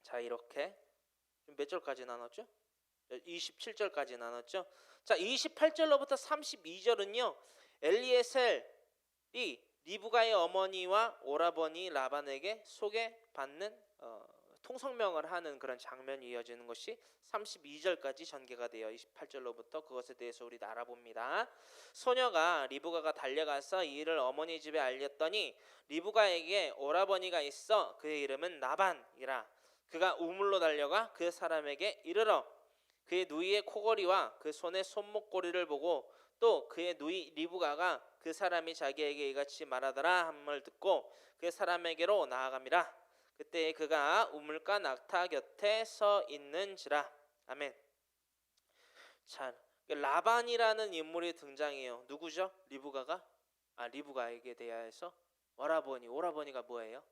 자 이렇게 몇 절까지 나눴죠? 27절까지 나눴죠. 자 28절로부터 32절은요 엘리에셀이 리브가의 어머니와 오라버니 라반에게 소개받는 통성명을 하는 그런 장면이 이어지는 것이 32절까지 전개가 되어 28절로부터 그것에 대해서 우리 알아봅니다. 소녀가 리브가가 달려가서 이 일을 어머니 집에 알렸더니 리브가에게 오라버니가 있어 그의 이름은 나반이라. 그가 우물로 달려가 그 사람에게 이르러 그의 누이의 코걸이와 그 손의 손목고리를 보고 또 그의 누이 리브가가 그 사람이 자기에게 이같이 말하더라 함을 듣고 그 사람에게로 나아갑니다. 그때 그가 우물가 낙타 곁에 서 있는지라. 아멘. 자, 라반이라는 인물이 등장해요. 누구죠? 리브가가? 리브가에게 대하여서 오라버니가 뭐예요?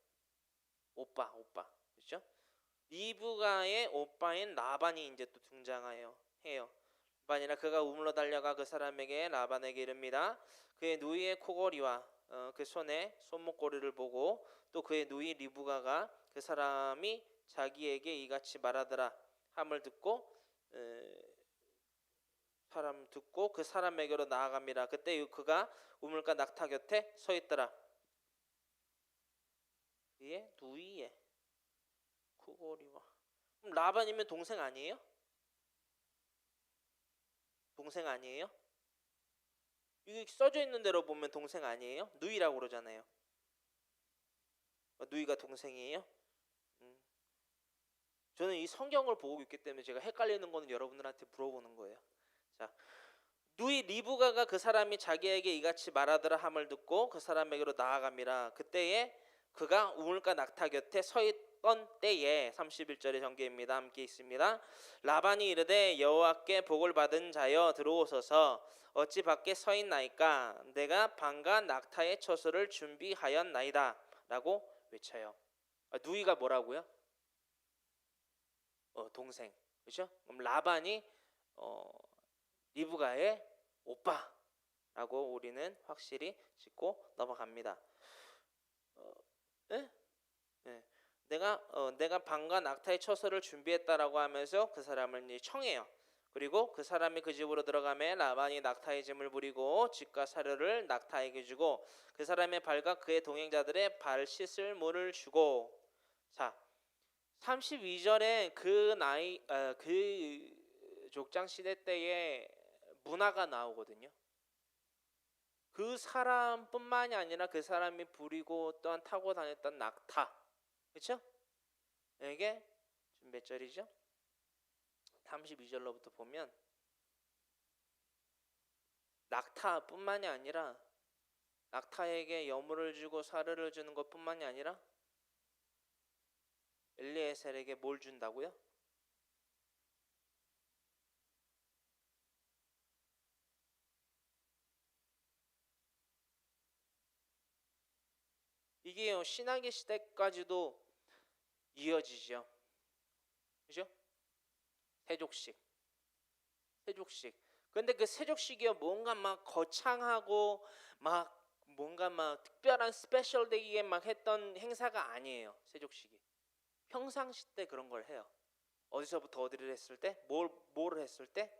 오빠. 그렇죠? 리브가의 오빠인 라반이 이제 또 등장해요. 라반이라 그가 우물로 달려가 그 사람에게 라반에게 이릅니다. 그의 누이의 코걸이와 그 손에 손목고리를 보고 또 그의 누이 리브가가 그 사람이 자기에게 이같이 말하더라 함을 듣고 그 사람에게로 나아갑니다. 그때 그가 우물가 낙타 곁에 서 있더라. 그의 누이의 코걸이와. 그럼 라반이면 동생 아니에요? 동생 아니에요? 여기 써져 있는 대로 보면 동생 아니에요? 누이라고 그러잖아요. 누이가 동생이에요? 저는 이 성경을 보고 있기 때문에 제가 헷갈리는 거는 여러분들한테 물어보는 거예요. 자, 누이 리브가가 그 사람이 자기에게 이같이 말하더라 함을 듣고 그 사람에게로 나아갑니다. 그때에 그가 우물가 낙타 곁에 서 있던 때에 31절의 전개입니다. 함께 있습니다. 라반이 이르되 여호와께 복을 받은 자여 들어오소서 어찌 밖에 서 있나이까 내가 방과 낙타의 처소를 준비하였나이다 라고 외쳐요. 누이가 뭐라고요? 동생. 그렇죠? 그럼 라반이 리브가의 오빠라고 우리는 확실히 짚고 넘어갑니다. 네? 네. 내가 방과 낙타의 처소를 준비했다라고 하면서 그 사람을 청해요. 그리고 그 사람이 그 집으로 들어가매 라반이 낙타의 짐을 부리고 집과 사료를 낙타에게 주고 그 사람의 발과 그의 동행자들의 발 씻을 물을 주고. 자, 32절에 그 족장 시대 때의 문화가 나오거든요. 그 사람뿐만이 아니라 그 사람이 부리고 또한 타고 다녔던 낙타, 그렇죠? 이게 몇 절이죠? 32절로부터 보면 낙타뿐만이 아니라 낙타에게 여물을 주고 사료를 주는 것뿐만이 아니라 엘리에셀에게 뭘 준다고요? 이게 신학의 시대까지도 이어지죠. 그죠? 세족식. 근데 그 세족식이 뭔가 막 거창하고 막 뭔가 막 특별한 스페셜되게 막 했던 행사가 아니에요. 세족식이. 평상시 때 그런 걸 해요. 어디서부터 어디를 했을 때, 뭐를 했을 때.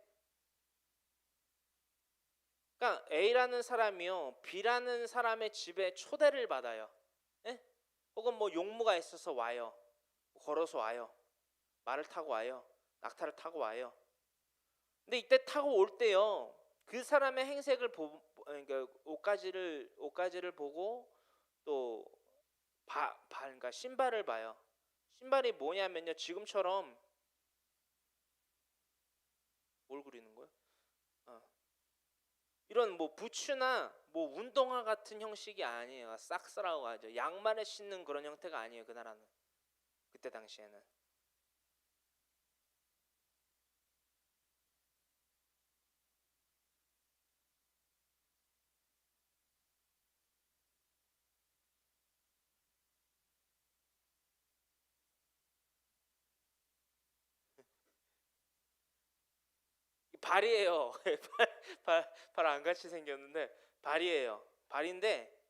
그러니까 A라는 사람이요, B라는 사람의 집에 초대를 받아요. 예? 혹은 뭐 용무가 있어서 와요. 걸어서 와요. 말을 타고 와요. 낙타를 타고 와요. 근데 이때 타고 올 때요, 그 사람의 행색을 그러니까 옷가지를 보고 또 그러니까 신발을 봐요. 신발이 뭐냐면요, 지금처럼 뭘 그리는 거예요? 이런 뭐 부츠나 뭐 운동화 같은 형식이 아니에요. 삭스라고 하죠. 양말에 신는 그런 형태가 아니에요. 그 나라는 그때 당시에는. 발이에요. 발 안 같이 생겼는데 발이에요. 발인데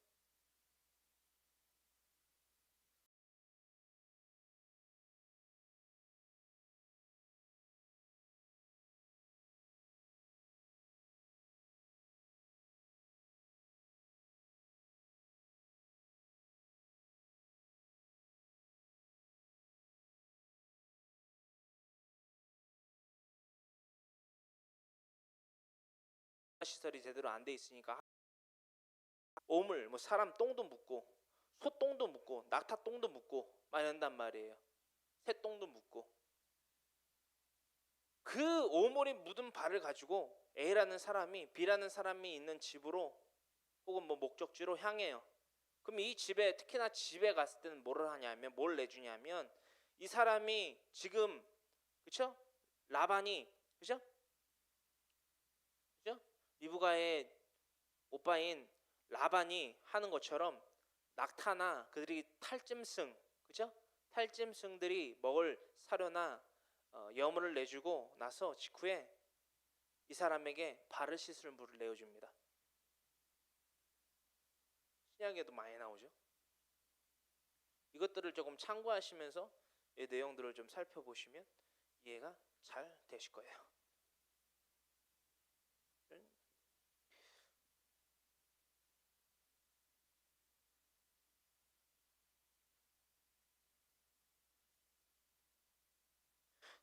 시설이 제대로 안 돼 있으니까 오물, 뭐 사람 똥도 묻고 소 똥도 묻고 낙타 똥도 묻고 막 이런단 말이에요. 새 똥도 묻고. 그 오물이 묻은 발을 가지고 A라는 사람이 B라는 사람이 있는 집으로 혹은 뭐 목적지로 향해요. 그럼 이 집에, 특히나 집에 갔을 때는 뭐를 하냐면, 뭘 내주냐면, 이 사람이 지금, 그쵸? 라반이, 그죠? 그죠? 리브가의 오빠인 라반이 하는 것처럼 낙타나 그들이 탈짐승, 그죠? 탈짐승들이 먹을 사료나 여물을 내주고 나서 직후에 이 사람에게 발을 씻을 물을 내어줍니다. 신약에도 많이 나오죠. 이것들을 조금 참고하시면서 이 내용들을 좀 살펴보시면 이해가 잘 되실 거예요.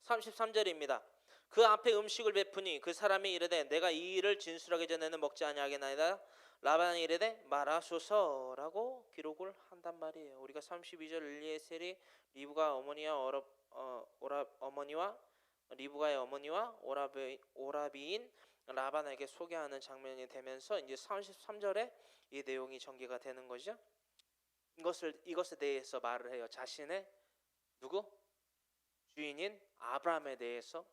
33절입니다. 그 앞에 음식을 베푸니 그 사람이 이르되 내가 이 일을 진술하기 전에는 먹지 아니하겠나이다. 라반이 이르되 말하소서라고 기록을 한단 말이에요. 우리가 32절 엘리에셀이 리브가 어머니와 어머니와 리브가의 어머니와 오라비인 라반에게 소개하는 장면이 되면서 이제 33절에 이 내용이 전개가 되는 거죠. 이것에 대해서 말을 해요. 자신의 누구? 주인인 아브라함에 대해서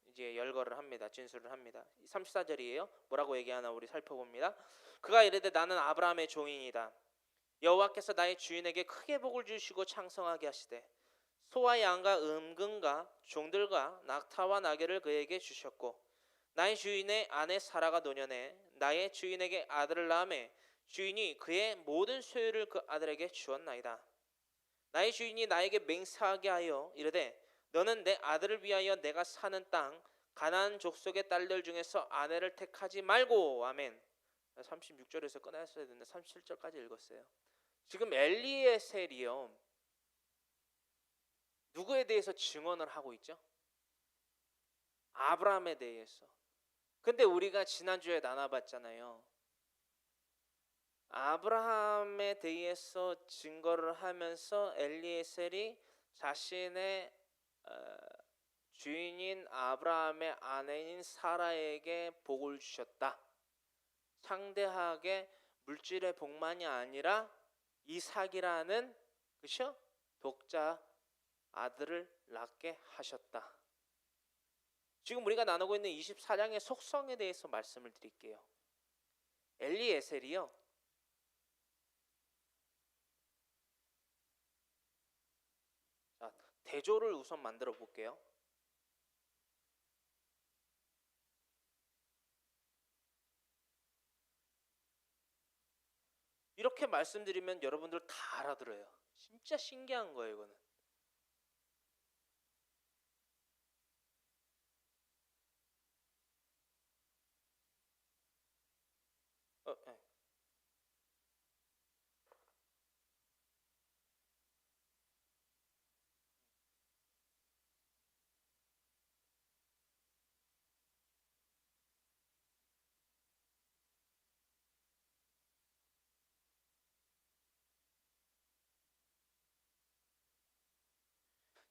이제 열거를 합니다. 진술을 합니다. 34절이에요. 뭐라고 얘기하나 우리 살펴봅니다. 그가 이르되 나는 아브라함의 종인이다. 여호와께서 나의 주인에게 크게 복을 주시고 창성하게 하시되 소와 양과 음금과 종들과 낙타와 나귀를 그에게 주셨고 나의 주인의 아내 사라가 노년에 나의 주인에게 아들을 낳음에 주인이 그의 모든 소유를 그 아들에게 주었나이다. 나의 주인이 나에게 맹세하게 하여 이르되 너는 내 아들을 위하여 내가 사는 땅 가나안 족속의 딸들 중에서 아내를 택하지 말고. 아멘. 36절에서 끝났어야 되는데 37절까지 읽었어요. 지금 엘리에셀이요, 누구에 대해서 증언을 하고 있죠? 아브라함에 대해서. 근데 우리가 지난주에 나눠봤잖아요. 아브라함에 대해서 증거를 하면서 엘리에셀이 자신의 주인인 아브라함의 아내인 사라에게 복을 주셨다. 상대하게 물질의 복만이 아니라 이삭이라는, 그렇죠? 독자 아들을 낳게 하셨다. 지금 우리가 나누고 있는 24장의 속성에 대해서 말씀을 드릴게요. 엘리에셀이요, 자, 대조를 우선 만들어 볼게요. 이렇게 말씀드리면 여러분들 다 알아들어요. 진짜 신기한 거예요, 이거는. 네.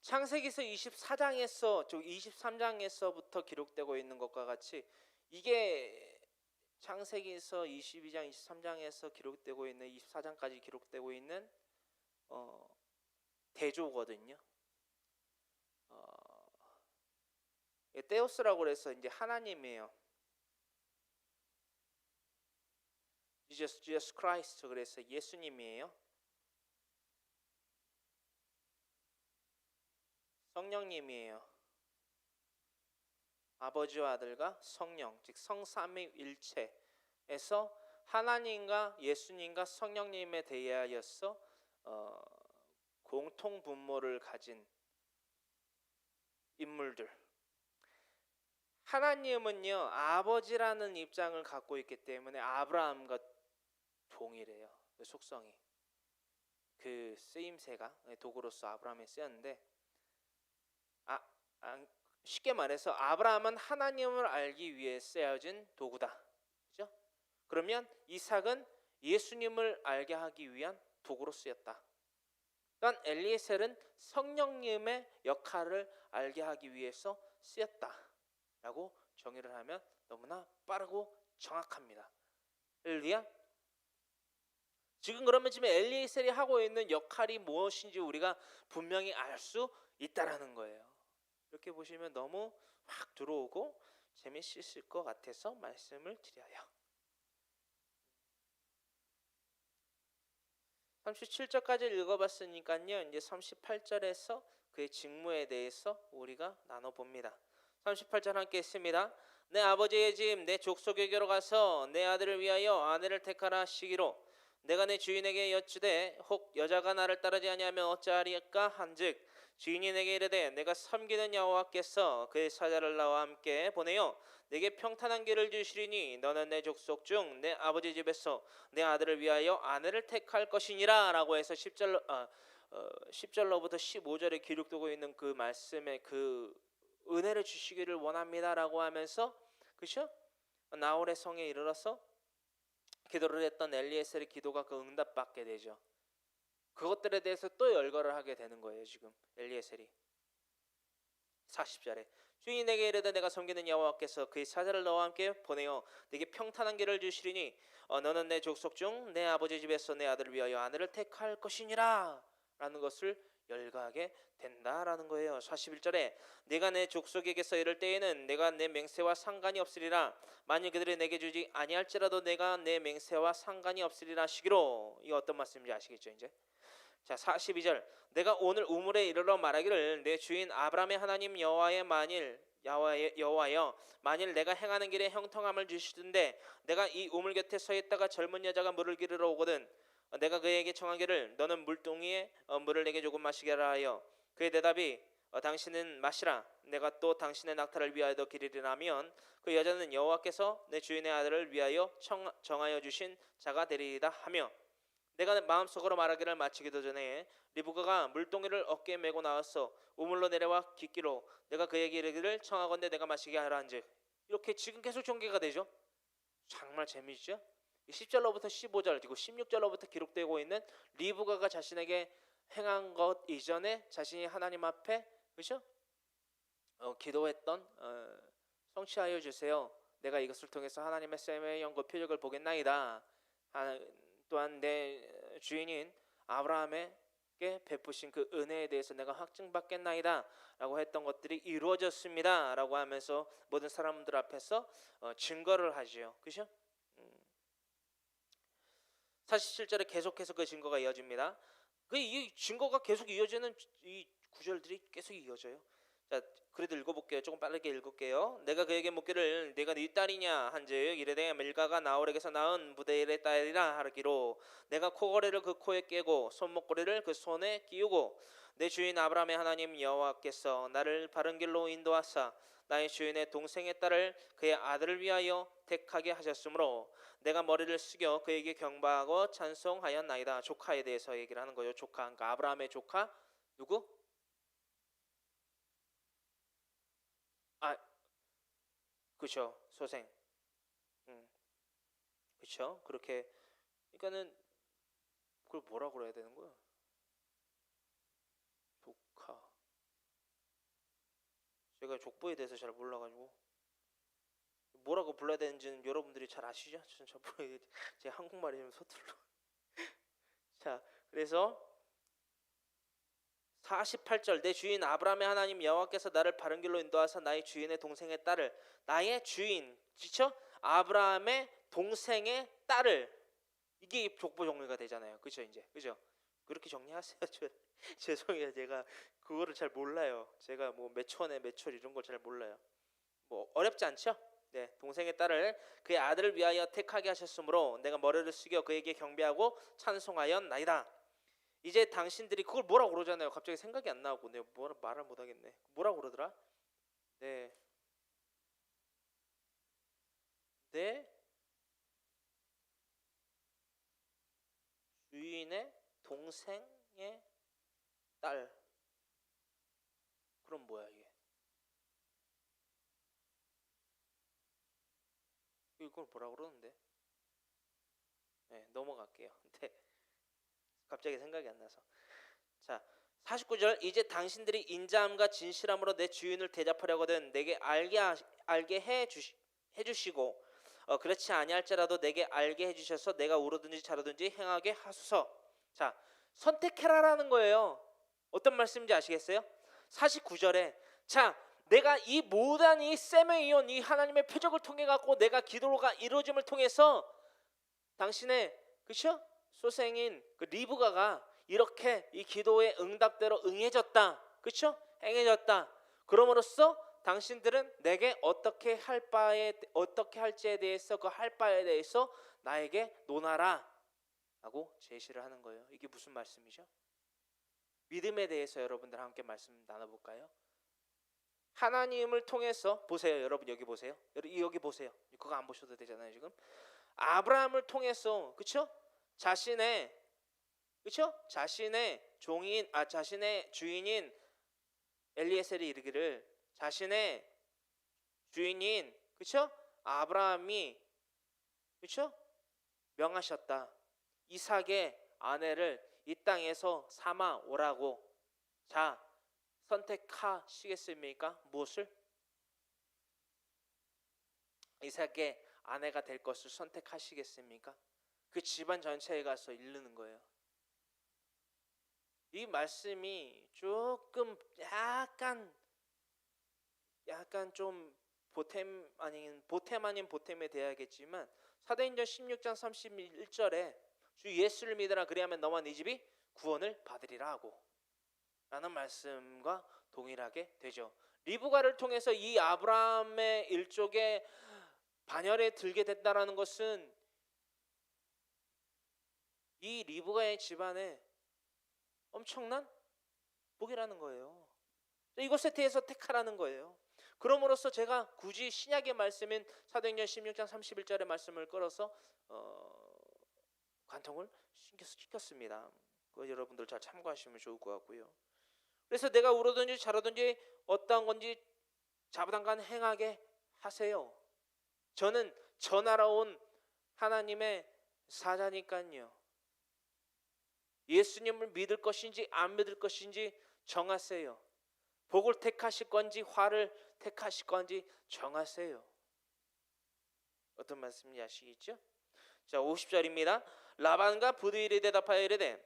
창세기서 24장에서 23장에서부터 기록되고 있는 것과 같이 이게 창세기서 22장, 23장에서 기록되고 있는 24장까지 기록되고 있는 대조거든요. 테오스라고 그래서 이제 하나님이에요. Jesus Christ, 그래서 예수님이에요. 성령님이에요. 아버지와 아들과 성령, 즉 성삼위일체에서 하나님과 예수님과 성령님에 대하여서 공통 분모를 가진 인물들. 하나님은요, 아버지라는 입장을 갖고 있기 때문에 아브라함과 동일해요. 그 속성이, 그 쓰임새가 도구로서 아브라함에 쓰였는데 쉽게 말해서 아브라함은 하나님을 알기 위해 쓰여진 도구다. 그죠? 그러면 이삭은 예수님을 알게 하기 위한 도구로 쓰였다. 그러니까 엘리에셀은 성령님의 역할을 알게 하기 위해서 쓰였다라고 정의를 하면 너무나 빠르고 정확합니다. 할렐루야. 지금 그러면 지금 엘리에셀이 하고 있는 역할이 무엇인지 우리가 분명히 알 수 있다라는 거예요. 이렇게 보시면 너무 확 들어오고 재미있을 것 같아서 말씀을 드려요. 37절까지 읽어봤으니까요. 이제 38절에서 그의 직무에 대해서 우리가 나눠봅니다. 38절 함께 했습니다. 내 아버지의 집 내 족속에게로 가서 내 아들을 위하여 아내를 택하라 하시기로 내가 내 주인에게 여쭈되 혹 여자가 나를 따르지 아니하면 어찌하리까 한즉 주인이 내게 이르되 내가 섬기는 여호와께서 그의 사자를 나와 함께 보내어 내게 평탄한 길을 주시리니 너는 내 족속 중 내 아버지 집에서 내 아들을 위하여 아내를 택할 것이니라 라고 해서 10절로부터 15절에 기록되고 있는 그 말씀에 그 은혜를 주시기를 원합니다라고 하면서 그렇죠? 나홀의 성에 이르러서 기도를 했던 엘리에셀의 기도가 그 응답받게 되죠. 그것들에 대해서 또 열거를 하게 되는 거예요. 지금 엘리에셀이 40절에 주인이 내게 이르되 내가 섬기는 여호와께서 그의 사자를 너와 함께 보내어 네게 평탄한 길을 주시리니 너는 내 족속 중 내 아버지 집에서 내 아들을 위하여 아내를 택할 것이니라 라는 것을 열거하게 된다라는 거예요. 41절에 내가 내 족속에게서 이를 때에는 내가 내 맹세와 상관이 없으리라 만일 그들이 내게 주지 아니할지라도 내가 내 맹세와 상관이 없으리라 하시기로. 이거 어떤 말씀인지 아시겠죠 이제? 자 42절 내가 오늘 우물에 이르러 말하기를 내 주인 아브라함의 하나님 여호와여 만일 내가 행하는 길에 형통함을 주시던데 내가 이 우물 곁에 서 있다가 젊은 여자가 물을 기르러 오거든 내가 그에게 청하기를 너는 물동이에 물을 내게 조금 마시게 하라 하여 그의 대답이 당신은 마시라 내가 또 당신의 낙타를 위하여 기르리라면 그 여자는 여호와께서 내 주인의 아들을 위하여 정하여 주신 자가 되리이다 하며 내가 마음속으로 말하기를 마치기도 전에 리브가가 물동이를 어깨에 메고 나와서 우물로 내려와 깃기로 내가 그에게 이르기를 청하건대 내가 마시게 하라 한즉. 이렇게 지금 계속 전개가 되죠. 정말 재미있죠. 10절로부터 15절 그리고 16절로부터 기록되고 있는 리브가가 자신에게 행한 것 이전에 자신이 하나님 앞에 그렇죠? 기도했던 성취하여 주세요. 내가 이것을 통해서 하나님의 셈의 영과 표적을 보겠나이다. 또한 내 주인인 아브라함에게 베푸신 그 은혜에 대해서 내가 확증받겠나이다 라고 했던 것들이 이루어졌습니다 라고 하면서 모든 사람들 앞에서 증거를 하지요. 그죠? 47절에 계속해서 그 증거가 이어집니다. 이 증거가 계속 이어지는 이 구절들이 계속 이어져요. 자, 그래도 읽어볼게요. 조금 빠르게 읽을게요. 내가 그에게 묻기를 네가 네 딸이냐 한즉 이르되 밀가가 나홀에게서 낳은 부데엘의 딸이라 하기로 내가 코걸이를 그 코에 깨고 손목걸이를 그 손에 끼우고 내 주인 아브라함의 하나님 여호와께서 나를 바른 길로 인도하사 나의 주인의 동생의 딸을 그의 아들을 위하여 택하게 하셨으므로 내가 머리를 숙여 그에게 경배하고 찬송하였나이다. 조카에 대해서 얘기를 하는 거죠. 조카, 그러니까 아브라함의 조카 누구? 그렇죠. 소생. 그렇죠. 그렇게 그러니까는 그걸 뭐라고 그래야 되는 거야? 조카. 제가 족보에 대해서 잘 몰라가지고 뭐라고 불러야 되는지는 여러분들이 잘 아시죠? 저는 잘 모르겠. 제 한국말이 좀 서툴러. 자, 그래서 48절 내 주인 아브라함의 하나님 여호와께서 나를 바른 길로 인도하사 나의 주인의 동생의 딸을 나의 주인 그렇죠? 아브라함의 동생의 딸을 이게 족보 정리가 되잖아요. 그렇죠? 이제 그죠? 그렇게 정리하세요. 죄송해요. 제가 그거를 잘 몰라요. 제가 뭐 몇천에 몇철 이런 걸 잘 몰라요. 뭐 어렵지 않죠? 네, 동생의 딸을 그의 아들을 위하여 택하게 하셨으므로 내가 머리를 숙여 그에게 경배하고 찬송하였나이다. 이제 당신들이 그걸 뭐라고 그러잖아요. 갑자기 생각이 안 나고 내가 뭐라 말을 못 하겠네. 뭐라고 그러더라? 네. 주인의 동생의 딸. 그럼 뭐야 이게? 이걸 뭐라 그러는데? 네, 넘어갈게요. 네, 갑자기 생각이 안 나서. 자, 49절. 이제 당신들이 인자함과 진실함으로 내 주인을 대접하려거든 내게 알게 해주시고 그렇지 아니할지라도 내게 알게 해주셔서 내가 오르든지 자르든지 행하게 하소서. 자, 선택해라라는 거예요. 어떤 말씀인지 아시겠어요? 49절에 자, 내가 이 모든 이 세메이온 이 하나님의 표적을 통해 갖고 내가 기도가 이루어짐을 통해서 당신의 그렇죠? 소생인 그 리브가가 이렇게 이 기도의 응답대로 응해졌다. 그렇죠? 행해졌다. 그럼으로써 당신들은 내게 어떻게 할지에 대해서 그 할 바에 대해서 나에게 논하라 하고 제시를 하는 거예요. 이게 무슨 말씀이죠? 믿음에 대해서 여러분들 함께 말씀 나눠볼까요? 하나님을 통해서 보세요. 여러분 여기 보세요. 여기 보세요. 그거 안 보셔도 되잖아요. 지금 아브라함을 통해서 그렇죠? 자신의 자신의 주인인 엘리에셀이 이르기를 자신의 주인인 그렇죠? 아브라함이 그렇죠? 명하셨다. 이삭의 아내를 이 땅에서 삼아 오라고. 자, 선택하시겠습니까? 무엇을? 이삭의 아내가 될 것을 선택하시겠습니까? 그 집안 전체에 가서 이르는 거예요. 이 말씀이 조금 약간 좀 보탬 아닌 보탬에 대하겠지만 사도행전 16장 31절에 주 예수를 믿으라 그리하면 너와 네 집이 구원을 받으리라 하고 라는 말씀과 동일하게 되죠. 리브가를 통해서 이 아브라함의 일족의 반열에 들게 됐다라는 것은 이 리브가의 집안에 엄청난 복이라는 거예요. 이것에 대해서 택하라는 거예요. 그럼으로써 제가 굳이 신약의 말씀인 사도행전 16장 31절의 말씀을 끌어서 관통을 시켰습니다. 여러분들 잘 참고하시면 좋을 것 같고요. 그래서 내가 울어든지 자라든지 어떠한 건지 자부당간 행하게 하세요. 저는 전하러 온 하나님의 사자니까요. 예수님을 믿을 것인지 안 믿을 것인지 정하세요. 복을 택하실 건지 화를 택하실 건지 정하세요. 어떤 말씀인지 아시겠죠? 자, 50절입니다. 라반과 부두일이 대답하여 이르되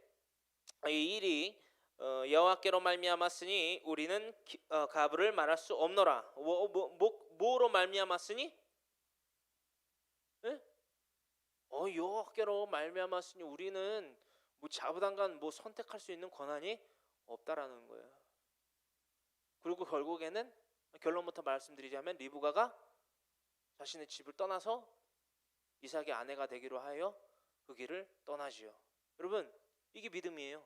이 일이 여호와께로 말미암았으니 우리는 가부를 말할 수 없노라. 뭐로 말미암았으니? 네? 여호와께로 말미암았으니 우리는 뭐 자부당간 뭐 선택할 수 있는 권한이 없다라는 거예요. 그리고 결국에는 결론부터 말씀드리자면 리브가가 자신의 집을 떠나서 이삭의 아내가 되기로 하여 그 길을 떠나지요. 여러분, 이게 믿음이에요.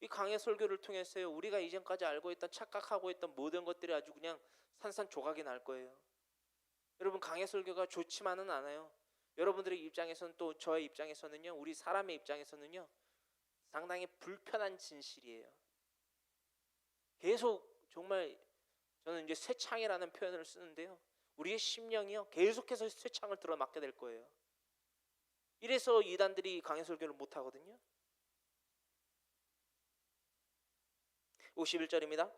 이 강해 설교를 통해서요, 우리가 이전까지 알고 있던 착각하고 있던 모든 것들이 아주 그냥 산산조각이 날 거예요. 여러분, 강해 설교가 좋지만은 않아요. 여러분들의 입장에서는 또 저의 입장에서는요, 우리 사람의 입장에서는요, 상당히 불편한 진실이에요. 계속 정말 저는 이제 쇠창이라는 표현을 쓰는데요, 우리의 심령이요 계속해서 쇠창을 들어맞게 될 거예요. 이래서 이단들이 강해 설교를 못 하거든요. 51절입니다.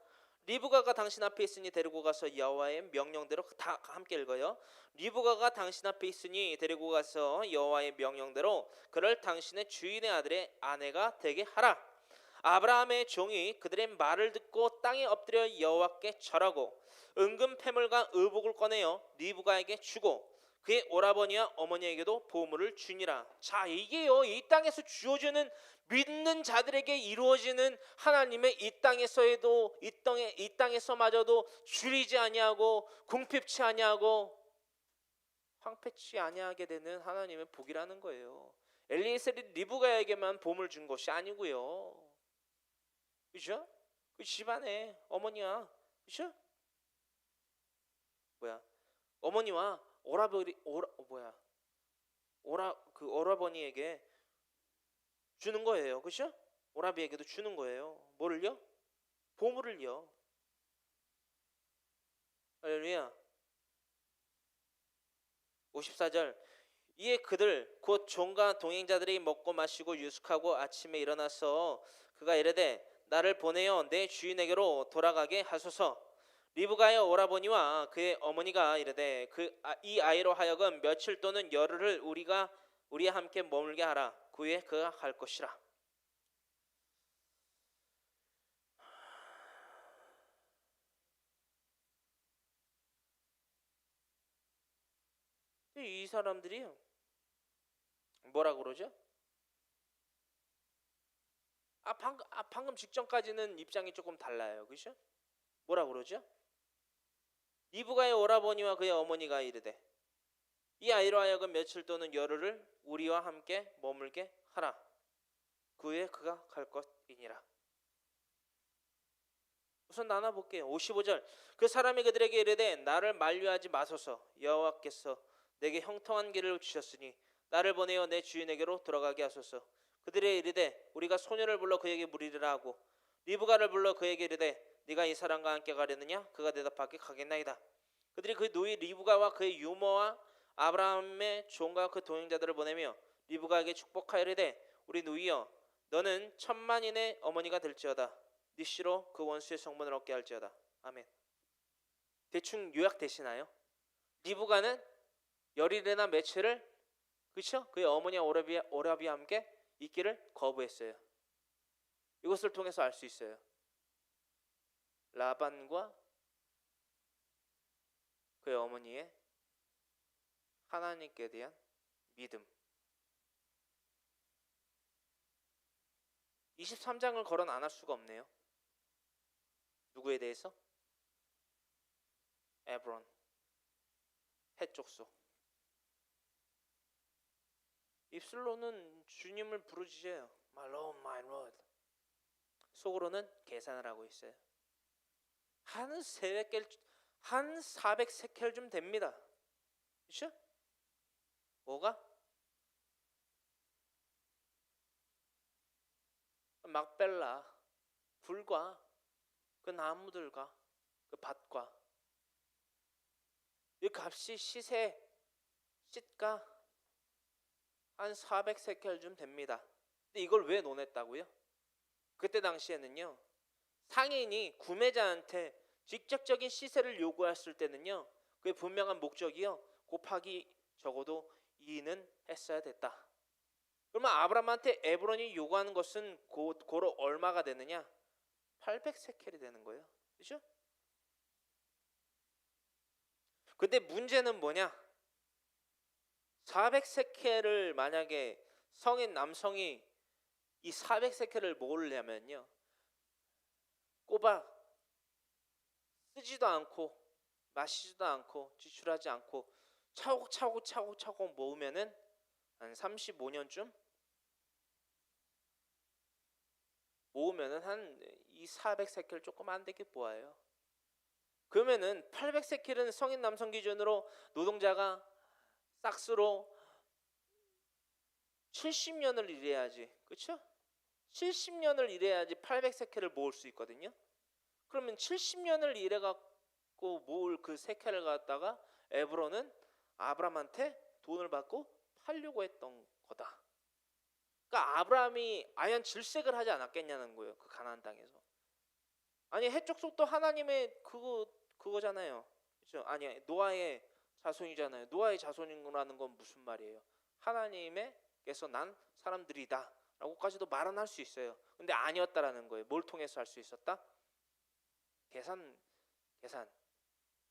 리브가가 당신 앞에 있으니 데리고 가서 여호와의 명령대로 다 함께 읽어요. 리브가가 당신 앞에 있으니 데리고 가서 여호와의 명령대로 그를 당신의 주인의 아들의 아내가 되게 하라. 아브라함의 종이 그들의 말을 듣고 땅에 엎드려 여호와께 절하고 은금 패물과 의복을 꺼내어 리브가에게 주고 그의 오라버니와 어머니에게도 보물을 주니라. 자, 이게요 이 땅에서 주어지는 믿는 자들에게 이루어지는 하나님의 이 땅에서에도 이 땅에서마저도 줄이지 아니하고 궁핍치 아니하고 황폐치 아니하게 되는 하나님의 복이라는 거예요. 엘리에셀이 리브가에게만 보물 준 것이 아니고요. 그죠? 그 집안에 어머니와 그죠? 어머니와 오라버니에게 주는 거예요. 그죠? 오라비에게도 주는 거예요. 뭐를요? 보물을요. 할렐루야. 54절. 이에 그들 곧 종과 동행자들이 먹고 마시고 유숙하고 아침에 일어나서 그가 이르되 나를 보내어 내 주인에게로 돌아가게 하소서. 리브가의 오라버니와 그의 어머니가 이르되 이 아이로 하여금 며칠 또는 열흘을 우리와 함께 머물게 하라. 그 후에 그가 갈 것이라. 이 사람들이요, 뭐라 그러죠? 방금 직전까지는 입장이 조금 달라요. 그죠? 뭐라 그러죠? 리브가의 오라버니와 그의 어머니가 이르되 이 아이로 하여금 며칠 또는 열흘을 우리와 함께 머물게 하라. 그 후에 그가 갈 것이니라. 우선 나눠볼게요. 55절. 그 사람이 그들에게 이르되 나를 만류하지 마소서. 여호와께서 내게 형통한 길을 주셨으니 나를 보내어 내 주인에게로 돌아가게 하소서. 그들의 이르되 우리가 소녀를 불러 그에게 물으리라 하고 리브가를 불러 그에게 이르되 네가 이 사람과 함께 가려느냐? 그가 대답하기를 가겠나이다. 그들이 그 누이 리브가와 그의 유모와 아브라함의 종과 그 동행자들을 보내며 리브가에게 축복하여 이르되 우리 누이여 너는 천만인의 어머니가 될지어다. 네 씨로 그 원수의 성문을 얻게 할지어다. 아멘. 대충 요약되시나요? 리브가는 열일이나 며칠을 그렇죠? 그의 어머니와 오라비와 함께 있기를 거부했어요. 이것을 통해서 알 수 있어요. 라반과 그의 어머니의 하나님께 대한 믿음. 23장을 거론 안 할 수가 없네요. 누구에 대해서? 에브론, 해족속. 입술로는 주님을 부르짖어요. My Lord, my Lord. 속으로는 계산을 하고 있어요. 한 400세켈 좀 됩니다. 그렇죠? 뭐가? 막벨라, 불과 그 나무들과 그 밭과 이 값이 시가 한 400세켈 좀 됩니다. 근데 이걸 왜 논했다고요? 그때 당시에는요, 상인이 구매자한테 직접적인 시세를 요구했을 때는요, 그의 분명한 목적이요, 곱하기 적어도 2는 했어야 됐다. 그러면 아브라함한테 에브론이 요구하는 것은 고로 얼마가 되느냐? 800세켈이 되는 거예요. 그렇죠? 근데 문제는 뭐냐? 400세켈을 만약에 성인 남성이 이 400세켈을 모으려면요, 꼬박 쓰지도 않고 마시지도 않고 지출하지 않고 차곡차곡 모으면은 한 35년쯤 모으면은 한 이 400세켈 조금 안 되게 모아요. 그러면은 800세켈은 성인 남성 기준으로 노동자가 싹스로 70년을 일해야지, 그렇죠? 70년을 일해야지 800세켈을 모을 수 있거든요. 그러면 70년을 일해갖고 모을 그 세켈을 갖다가 에브론은 아브라함한테 돈을 받고 팔려고 했던 거다. 그러니까 아브라함이 아연 질색을 하지 않았겠냐는 거예요. 그 가나안 땅에서. 아니 해족속도 하나님의 그거잖아요. 그렇죠? 아니 노아의 자손이잖아요. 노아의 자손이라는 건 무슨 말이에요? 하나님께서 난 사람들이다 라고까지도 말은 할 수 있어요. 근데 아니었다라는 거예요. 뭘 통해서 할 수 있었다? 계산.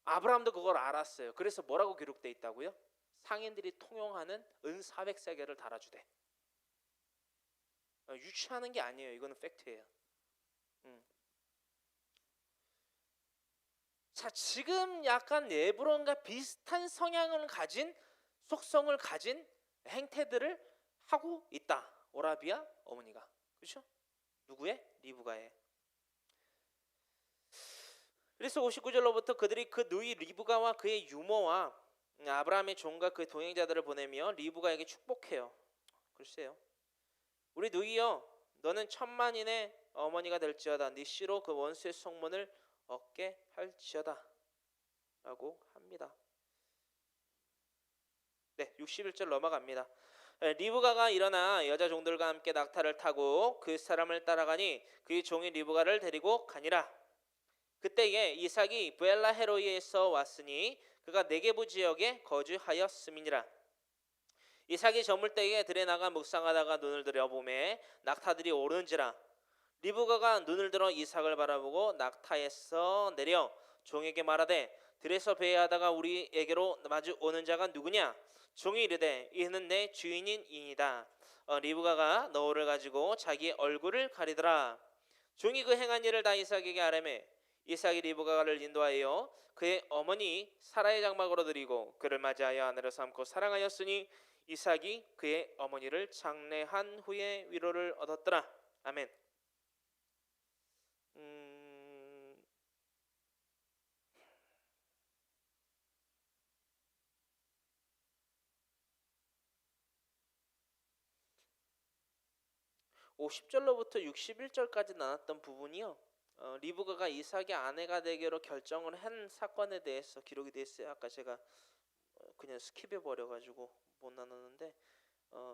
아브라함도 그걸 알았어요. 그래서 뭐라고 기록돼 있다고요? 상인들이 통용하는 은 400세겔을 달아주대. 유치하는 게 아니에요. 이거는 팩트예요. 자, 지금 약간 에브론과 비슷한 성향을 가진, 속성을 가진 행태들을 하고 있다. 오라비아 어머니가. 그렇죠? 누구의? 리브가의. 그래서 59절로부터 그들이 그 누이 리브가와 그의 유모와 아브라함의 종과 그 동행자들을 보내며 리브가에게 축복해요. 글쎄요. 우리 누이여 너는 천만인의 어머니가 될지어다. 네 씨로 그 원수의 성문을 얻게 할지어다. 라고 합니다. 네, 61절 넘어갑니다. 리브가가 일어나 여자 종들과 함께 낙타를 타고 그 사람을 따라가니 그의 종이 리브가를 데리고 가니라. 그때에 이삭이 브엘라 헤로이에서 왔으니 그가 네게부 지역에 거주하였음이니라. 이삭이 저물 때에 들에 나가 묵상하다가 눈을 들여 보매 낙타들이 오르는지라. 리브가가 눈을 들어 이삭을 바라보고 낙타에서 내려 종에게 말하되 들에서 배회하다가 우리에게로 마주 오는 자가 누구냐? 종이 이르되 이는 내 주인인 이니다. 리브가가 너울을 가지고 자기 얼굴을 가리더라. 종이 그 행한 일을 다 이삭에게 아뢰매 이삭이 리브가를 인도하여 그의 어머니 사라의 장막으로 드리고 그를 맞이하여 아내로 삼고 사랑하였으니 이삭이 그의 어머니를 장례한 후에 위로를 얻었더라. 아멘. 50절로부터 61절까지 나눴던 부분이요. 리브가가 이삭의 아내가 되기로 결정을 한 사건에 대해서 기록이 되어 있어요. 아까 제가 그냥 스킵해 버려가지고 못 나눴는데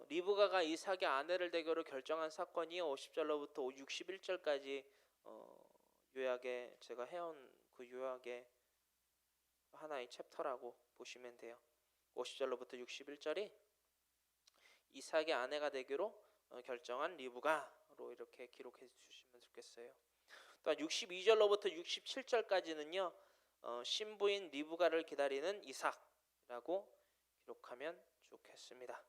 리브가가 이삭의 아내를 되기로 결정한 사건이 50절로부터 61절까지 요약에 제가 해온 그 요약의 하나의 챕터라고 보시면 돼요. 50절로부터 61절이 이삭의 아내가 되기로 결정한 리브가로 이렇게 기록해 주시면 좋겠어요. 또한 62절로부터 67절까지는요 신부인 리브가를 기다리는 이삭이라고 기록하면 좋겠습니다.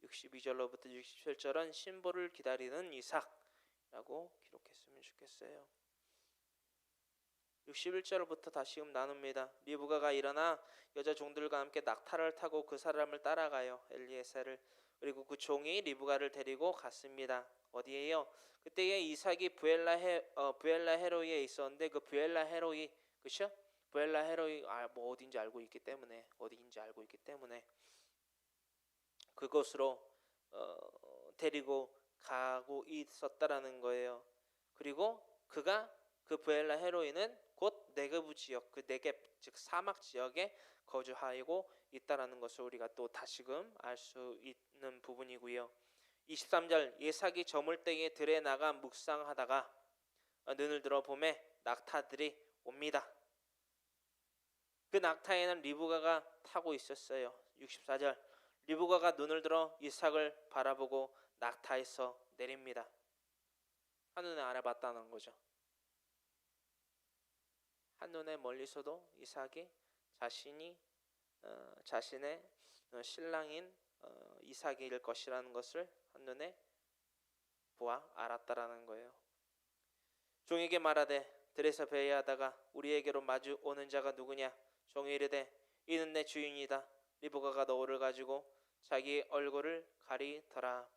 62절로부터 67절은 신부를 기다리는 이삭이라고 기록했으면 좋겠어요. 61절부터 다시금 나눕니다. 리브가가 일어나 여자 종들과 함께 낙타를 타고 그 사람을 따라가요. 엘리에셀을. 그리고 그 종이 리브가를 데리고 갔습니다. 어디에요? 그때에 이삭이 부엘라 헤로이에 있었는데 그 부엘라 헤로이 그죠? 부엘라 헤로이 뭐 어딘지 알고 있기 때문에 그곳으로 데리고 가고 있었다라는 거예요. 그리고 그 부엘라 헤로이는 곧 네게부 지역, 그 네겝 즉 사막 지역에 거주하고 있다라는 것을 우리가 또 다시금 알 수 있는 부분이고요. 23절 이삭이 저물 때에 들에 나가 묵상하다가 눈을 들어 보매 낙타들이 옵니다. 그 낙타에는 리브가가 타고 있었어요. 64절 리브가가 눈을 들어 이삭을 바라보고 낙타에서 내립니다. 한눈에 알아봤다는 거죠. 한눈에 멀리서도 이삭이 자신의 신랑인 이삭일 것이라는 것을 한눈에 보아 알았다라는 거예요. 종에게 말하되 들에서 배회하다가 우리에게로 마주 오는 자가 누구냐? 종이 이르되 이는 내 주인이다. 리브가가 너울을 가지고 자기 얼굴을 가리더라.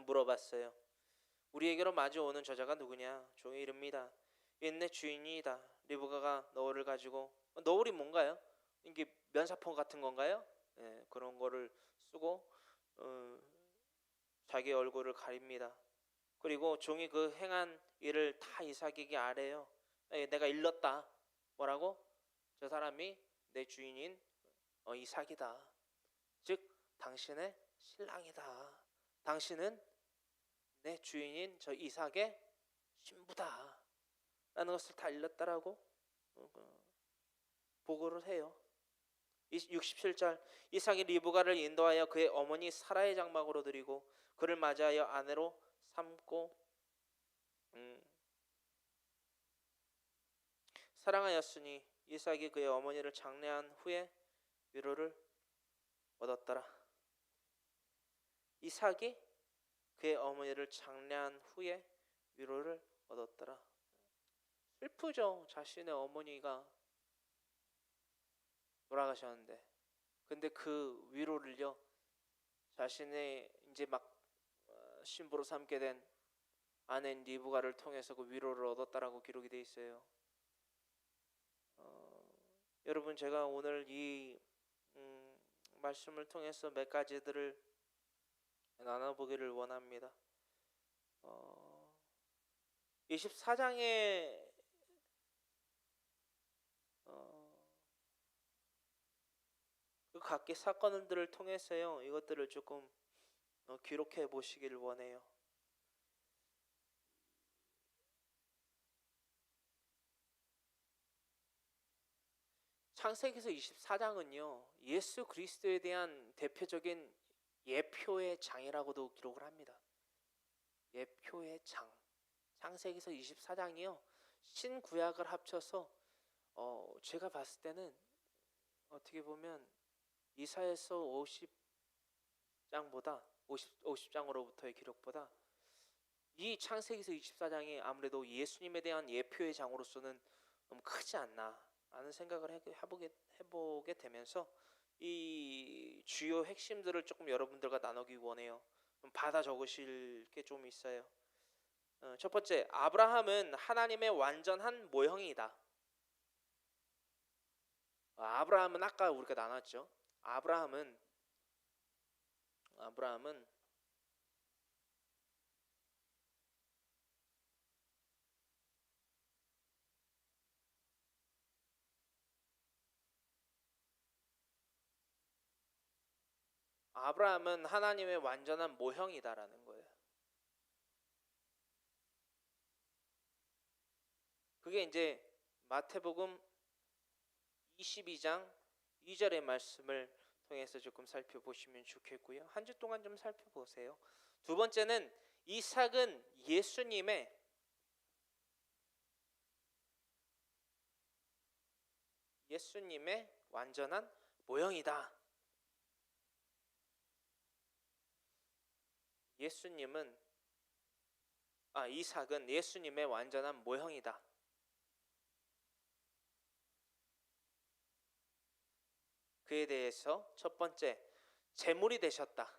물어봤어요. 우리에게로 마주 오는 저자가 누구냐? 종이 이릅니다. 이는 내 주인이다. 리브가가 너울을 가지고 너울이 뭔가요? 이게 면사포 같은 건가요? 그런 거를 쓰고 자기 얼굴을 가립니다. 그리고 종이 그 행한 일을 다 이삭에게 아뢰요. 내가 일렀다. 뭐라고? 저 사람이 내 주인인 이삭이다. 즉 당신의 신랑이다. 당신은 내 주인인 저 이삭의 신부다. 라는 것을 다 일렀다라고 보고를 해요. 67절 이삭이 리브가를 인도하여 그의 어머니 사라의 장막으로 드리고 그를 맞이하여 아내로 삼고 사랑하였으니 이삭이 그의 어머니를 장례한 후에 위로를 얻었더라. 이삭이 그의 어머니를 장례한 후에 위로를 얻었더라. 슬프죠. 자신의 어머니가 돌아가셨는데 근데 그 위로를요 자신의 이제 막 신부로 삼게 된 아내인 리브가를 통해서 그 위로를 얻었다라고 기록이 되어 있어요. 여러분 제가 오늘 이 말씀을 통해서 몇 가지들을 나눠보기를 원합니다. 24장에 각기 사건들을 통해서요, 이것들을 조금 기록해 보시기를 원해요. 창세기서 24장은요, 예수 그리스도에 대한 대표적인 예표의 장이라고도 기록을 합니다. 예표의 장. 창세기서 24장이요, 신구약을 합쳐서 제가 봤을 때는 어떻게 보면 이사야서 50장보다 50장으로부터의 기록보다 이 창세기서 24장이 아무래도 예수님에 대한 예표의 장으로서는 너무 크지 않나 라는 생각을 해보게 되면서 이 주요 핵심들을 조금 여러분들과 나누기 원해요. 받아 적으실 게 좀 있어요. 첫 번째, 아브라함은 하나님의 완전한 모형이다. 아브라함은 아까 우리가 나눴죠. 아브라함은 하나님의 완전한 모형이다라는 거예요. 그게 이제 마태복음 22장 2절의 말씀을 통해서 조금 살펴보시면 좋겠고요. 한 주 동안 좀 살펴보세요. 두 번째는 이삭은 예수님의 완전한 모형이다. 이삭은 예수님의 완전한 모형이다. 그에 대해서 첫 번째, 제물이 되셨다.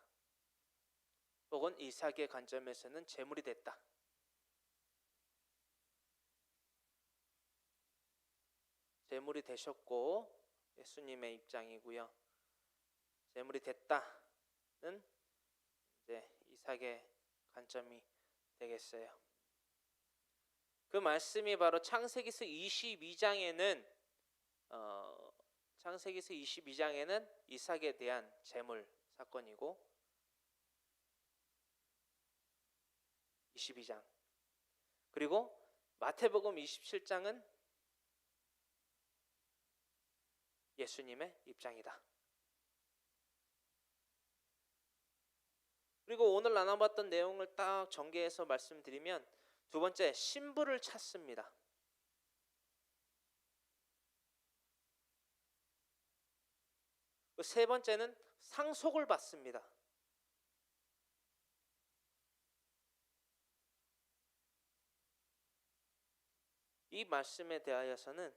혹은 이삭의 관점에서는 제물이 됐다. 제물이 되셨고 예수님의 입장이고요. 제물이 됐다는 이제 이삭의 관점이 되겠어요. 그 말씀이 바로 창세기서 22장에는 이삭에 대한 제물 사건이고 22장. 그리고 마태복음 27장은 예수님의 입장이다. 그리고 오늘 나눠봤던 내용을 딱 전개해서 말씀드리면 두 번째, 신부를 찾습니다. 세 번째는 상속을 받습니다. 이 말씀에 대하여서는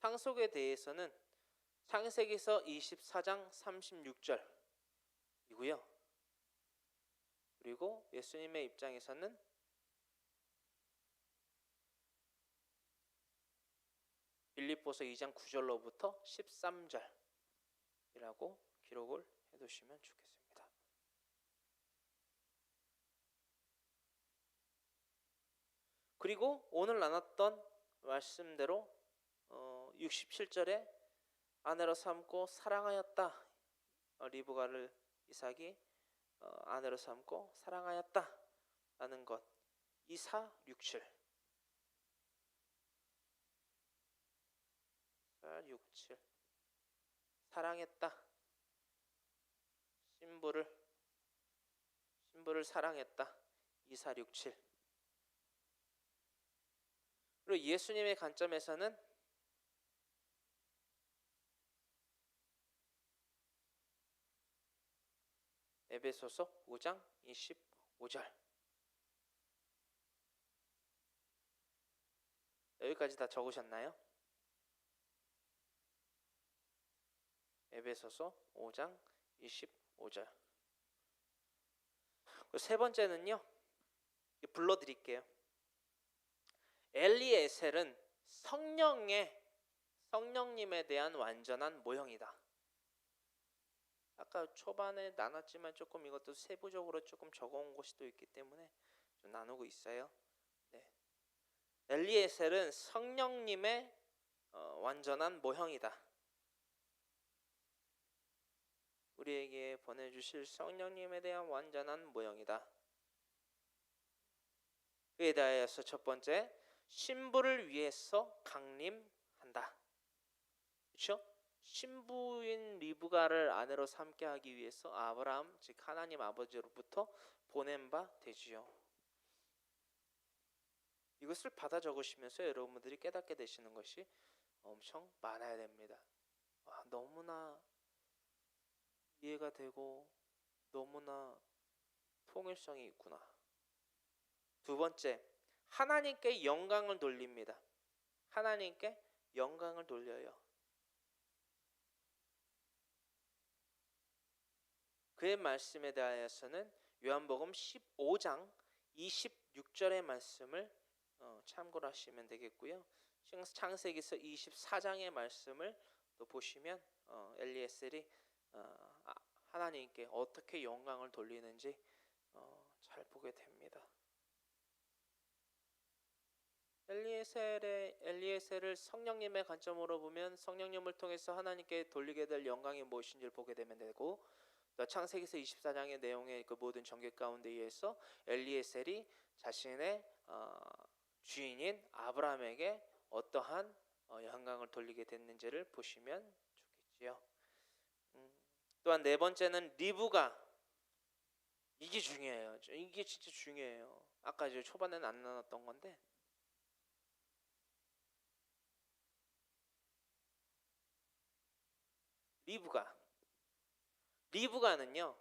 상속에 대해서는 창세기서 24장 36절이고요. 그리고 예수님의 입장에서는 빌립보서 2장 9절로부터 13절이라고 기록을 해두시면 좋겠습니다. 그리고 오늘 나눴던 말씀대로 67절에 아내로 삼고 사랑하였다. 리브가를 이삭이 아내로 삼고 사랑하였다 라는 것. 2467 사랑했다. 신부를 사랑했다. 2467. 그리고 예수님의 관점에서는 에베소서 5장 25절. 여기까지 다 적으셨나요? 에베소서 5장 25절. 세 번째는요, 불러드릴게요. 엘리에셀은 성령님에 대한 완전한 모형이다. 아까 초반에 나눴지만 조금 이것도 세부적으로 조금 적어온 것이 또 있기 때문에 좀 나누고 있어요. 네. 엘리에셀은 성령님의 완전한 모형이다. 우리에게 보내주실 성령님에 대한 완전한 모형이다. 그에 대하여서 첫 번째, 신부를 위해서 강림한다. 그렇죠? 신부인 리브가를 아내로 삼게 하기 위해서 아브라함, 즉 하나님 아버지로부터 보낸 바 되지요. 이것을 받아 적으시면서 여러분들이 깨닫게 되시는 것이 엄청 많아야 됩니다. 너무나 이해가 되고 너무나 통일성이 있구나. 두 번째, 하나님께 영광을 돌립니다. 하나님께 영광을 돌려요. 그의 말씀에 대하여서는 요한복음 15장 26절의 말씀을 참고를 하시면 되겠고요. 창세기서 24장의 말씀을 또 보시면 엘리에셀이 하나님께 어떻게 영광을 돌리는지 잘 보게 됩니다. 엘리에셀을 성령님의 관점으로 보면 성령님을 통해서 하나님께 돌리게 될 영광이 무엇인지를 보게 되면 되고, 창세기서 24장의 내용의 그 모든 전개 가운데에서 엘리에셀이 자신의 주인인 아브라함에게 어떠한 영광을 돌리게 됐는지를 보시면 좋겠지요. 또한 네 번째는 리브가. 이게 중요해요. 이게 진짜 중요해요. 아까 이제 초반에는 안 나눴던 건데, 리브가는요,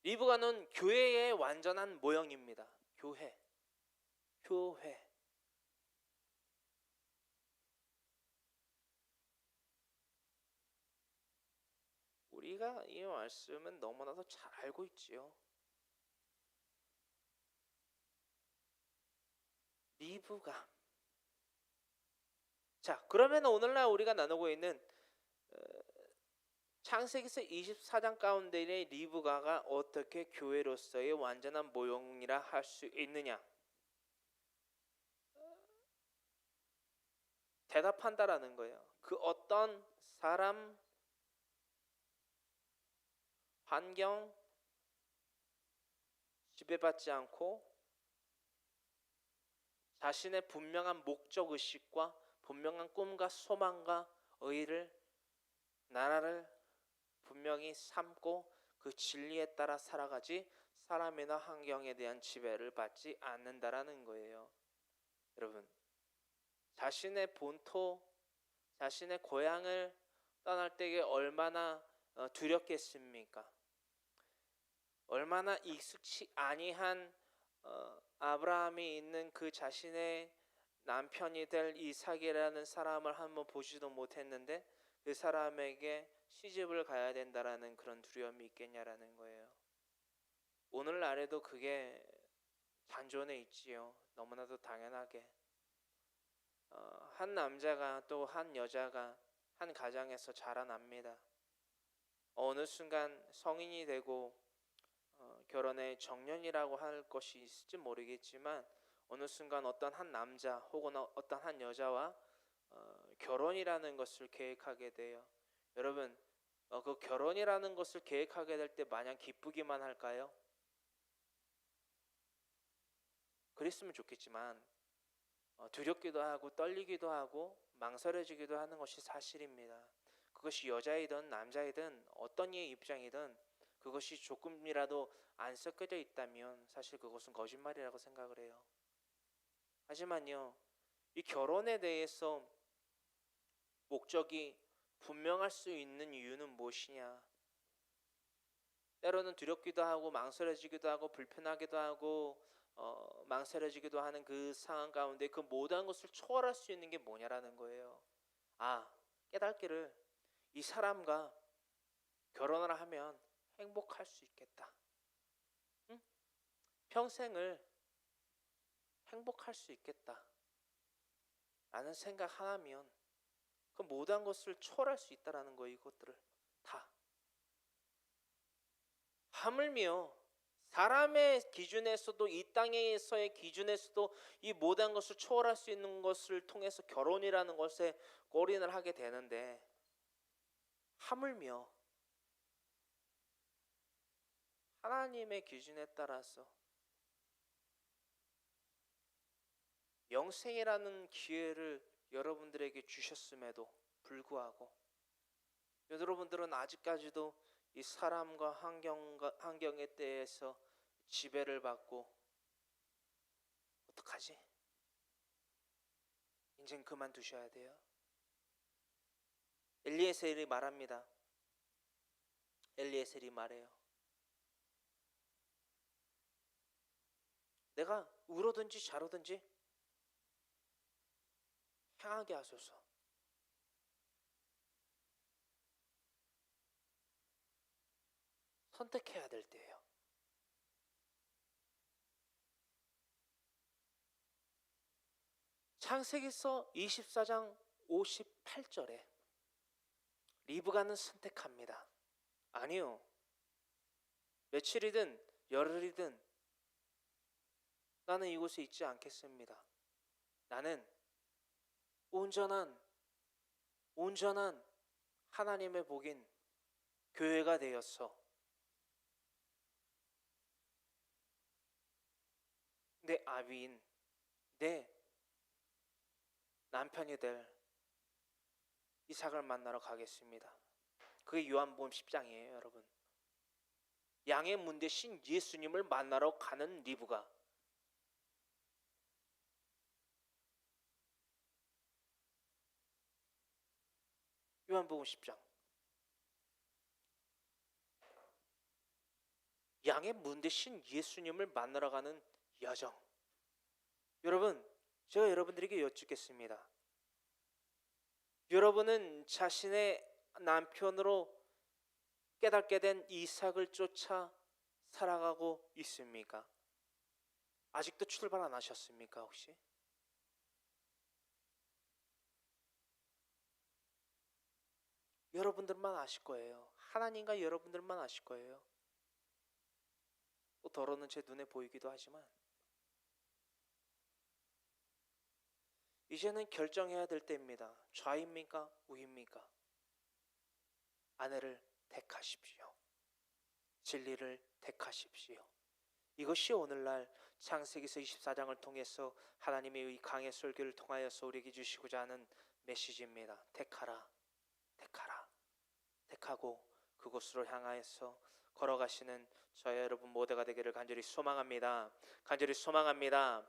리브가는 교회의 완전한 모형입니다. 교회. 우리가 이 말씀은 너무나도 잘 알고 있지요. 리브가. 자, 그러면 오늘날 우리가 나누고 있는 창세기서 24장 가운데의 리브가가 어떻게 교회로서의 완전한 모형이라 할 수 있느냐? 대답한다라는 거예요. 그 어떤 사람, 환경, 지배받지 않고 자신의 분명한 목적 의식과 분명한 꿈과 소망과 의의를, 나라를 분명히 삼고 그 진리에 따라 살아가지 사람이나 환경에 대한 지배를 받지 않는다라는 거예요. 여러분, 자신의 본토, 자신의 고향을 떠날 때에 얼마나 두렵겠습니까? 얼마나 익숙치 아니한 아브라함이 있는 그 자신의 남편이 될 이삭이라는 사람을 한번 보지도 못했는데 그 사람에게 시집을 가야 된다라는 그런 두려움이 있겠냐라는 거예요. 오늘날에도 그게 잔존해 있지요. 너무나도 당연하게. 한 남자가 또 한 여자가 한 가정에서 자라납니다. 어느 순간 성인이 되고 결혼의 정년이라고 할 것이 있을지 모르겠지만 어느 순간 어떤 한 남자 혹은 어떤 한 여자와 결혼이라는 것을 계획하게 돼요. 여러분, 그 결혼이라는 것을 계획하게 될 때 마냥 기쁘기만 할까요? 그랬으면 좋겠지만 두렵기도 하고 떨리기도 하고 망설여지기도 하는 것이 사실입니다. 그것이 여자이든 남자이든 어떤 이의 입장이든 그것이 조금이라도 안 섞여져 있다면 사실 그것은 거짓말이라고 생각을 해요. 하지만요, 이 결혼에 대해서 목적이 분명할 수 있는 이유는 무엇이냐? 때로는 두렵기도 하고 망설여지기도 하고 불편하기도 하고 망설여지기도 하는 그 상황 가운데 그 모든 것을 초월할 수 있는 게 뭐냐라는 거예요. 깨닫기를 이 사람과 결혼을 하면 행복할 수 있겠다. 응? 평생을 행복할 수 있겠다 라는 생각 하나면 그 모든 것을 초월할 수 있다라는 거예요. 이것들을 다. 하물며 사람의 기준에서도 이 땅에서의 기준에서도 이 모든 것을 초월할 수 있는 것을 통해서 결혼이라는 것에 골인을 하게 되는데, 하물며 하나님의 기준에 따라서 영생이라는 기회를 여러분들에게 주셨음에도 불구하고 여러분들은 아직까지도 이 사람과 환경에 대해서 지배를 받고, 어떡하지? 인생 그만두셔야 돼요. 엘리에셀이 말합니다. 엘리에셀이 말해요. 내가 울어든지 자로든지 향하게 하소서. 선택해야 될 때예요. 창세기서 24장 58절에 리브가는 선택합니다. 아니요. 며칠이든 열흘이든 나는 이곳에 있지 않겠습니다. 나는 온전한 하나님의 복인 교회가 되어서 내 아비인 내 남편이 될 이삭을 만나러 가겠습니다. 그게 요한복음 10장이에요, 여러분. 양의 문 대신 예수님을 만나러 가는 리브가, 요한복음 10장. 양의 문 대신 예수님을 만나러 가는 여정. 여러분, 제가 여러분들에게 여쭙겠습니다. 여러분은 자신의 남편으로 깨닫게 된 이삭을 쫓아 살아가고 있습니까? 아직도 출발 안 하셨습니까, 혹시? 여러분들만 아실 거예요. 하나님과 여러분들만 아실 거예요. 또 더러는 제 눈에 보이기도 하지만, 이제는 결정해야 될 때입니다. 좌입니까? 우입니까? 아내를 택하십시오. 진리를 택하십시오. 이것이 오늘날 창세기서 24장을 통해서 하나님의 이 강해 설교를 통하여서 우리에게 주시고자 하는 메시지입니다. 택하라, 택하라, 택하고 그곳으로 향하여서 걸어가시는 저와 여러분 모두가 되기를 간절히 소망합니다. 간절히 소망합니다.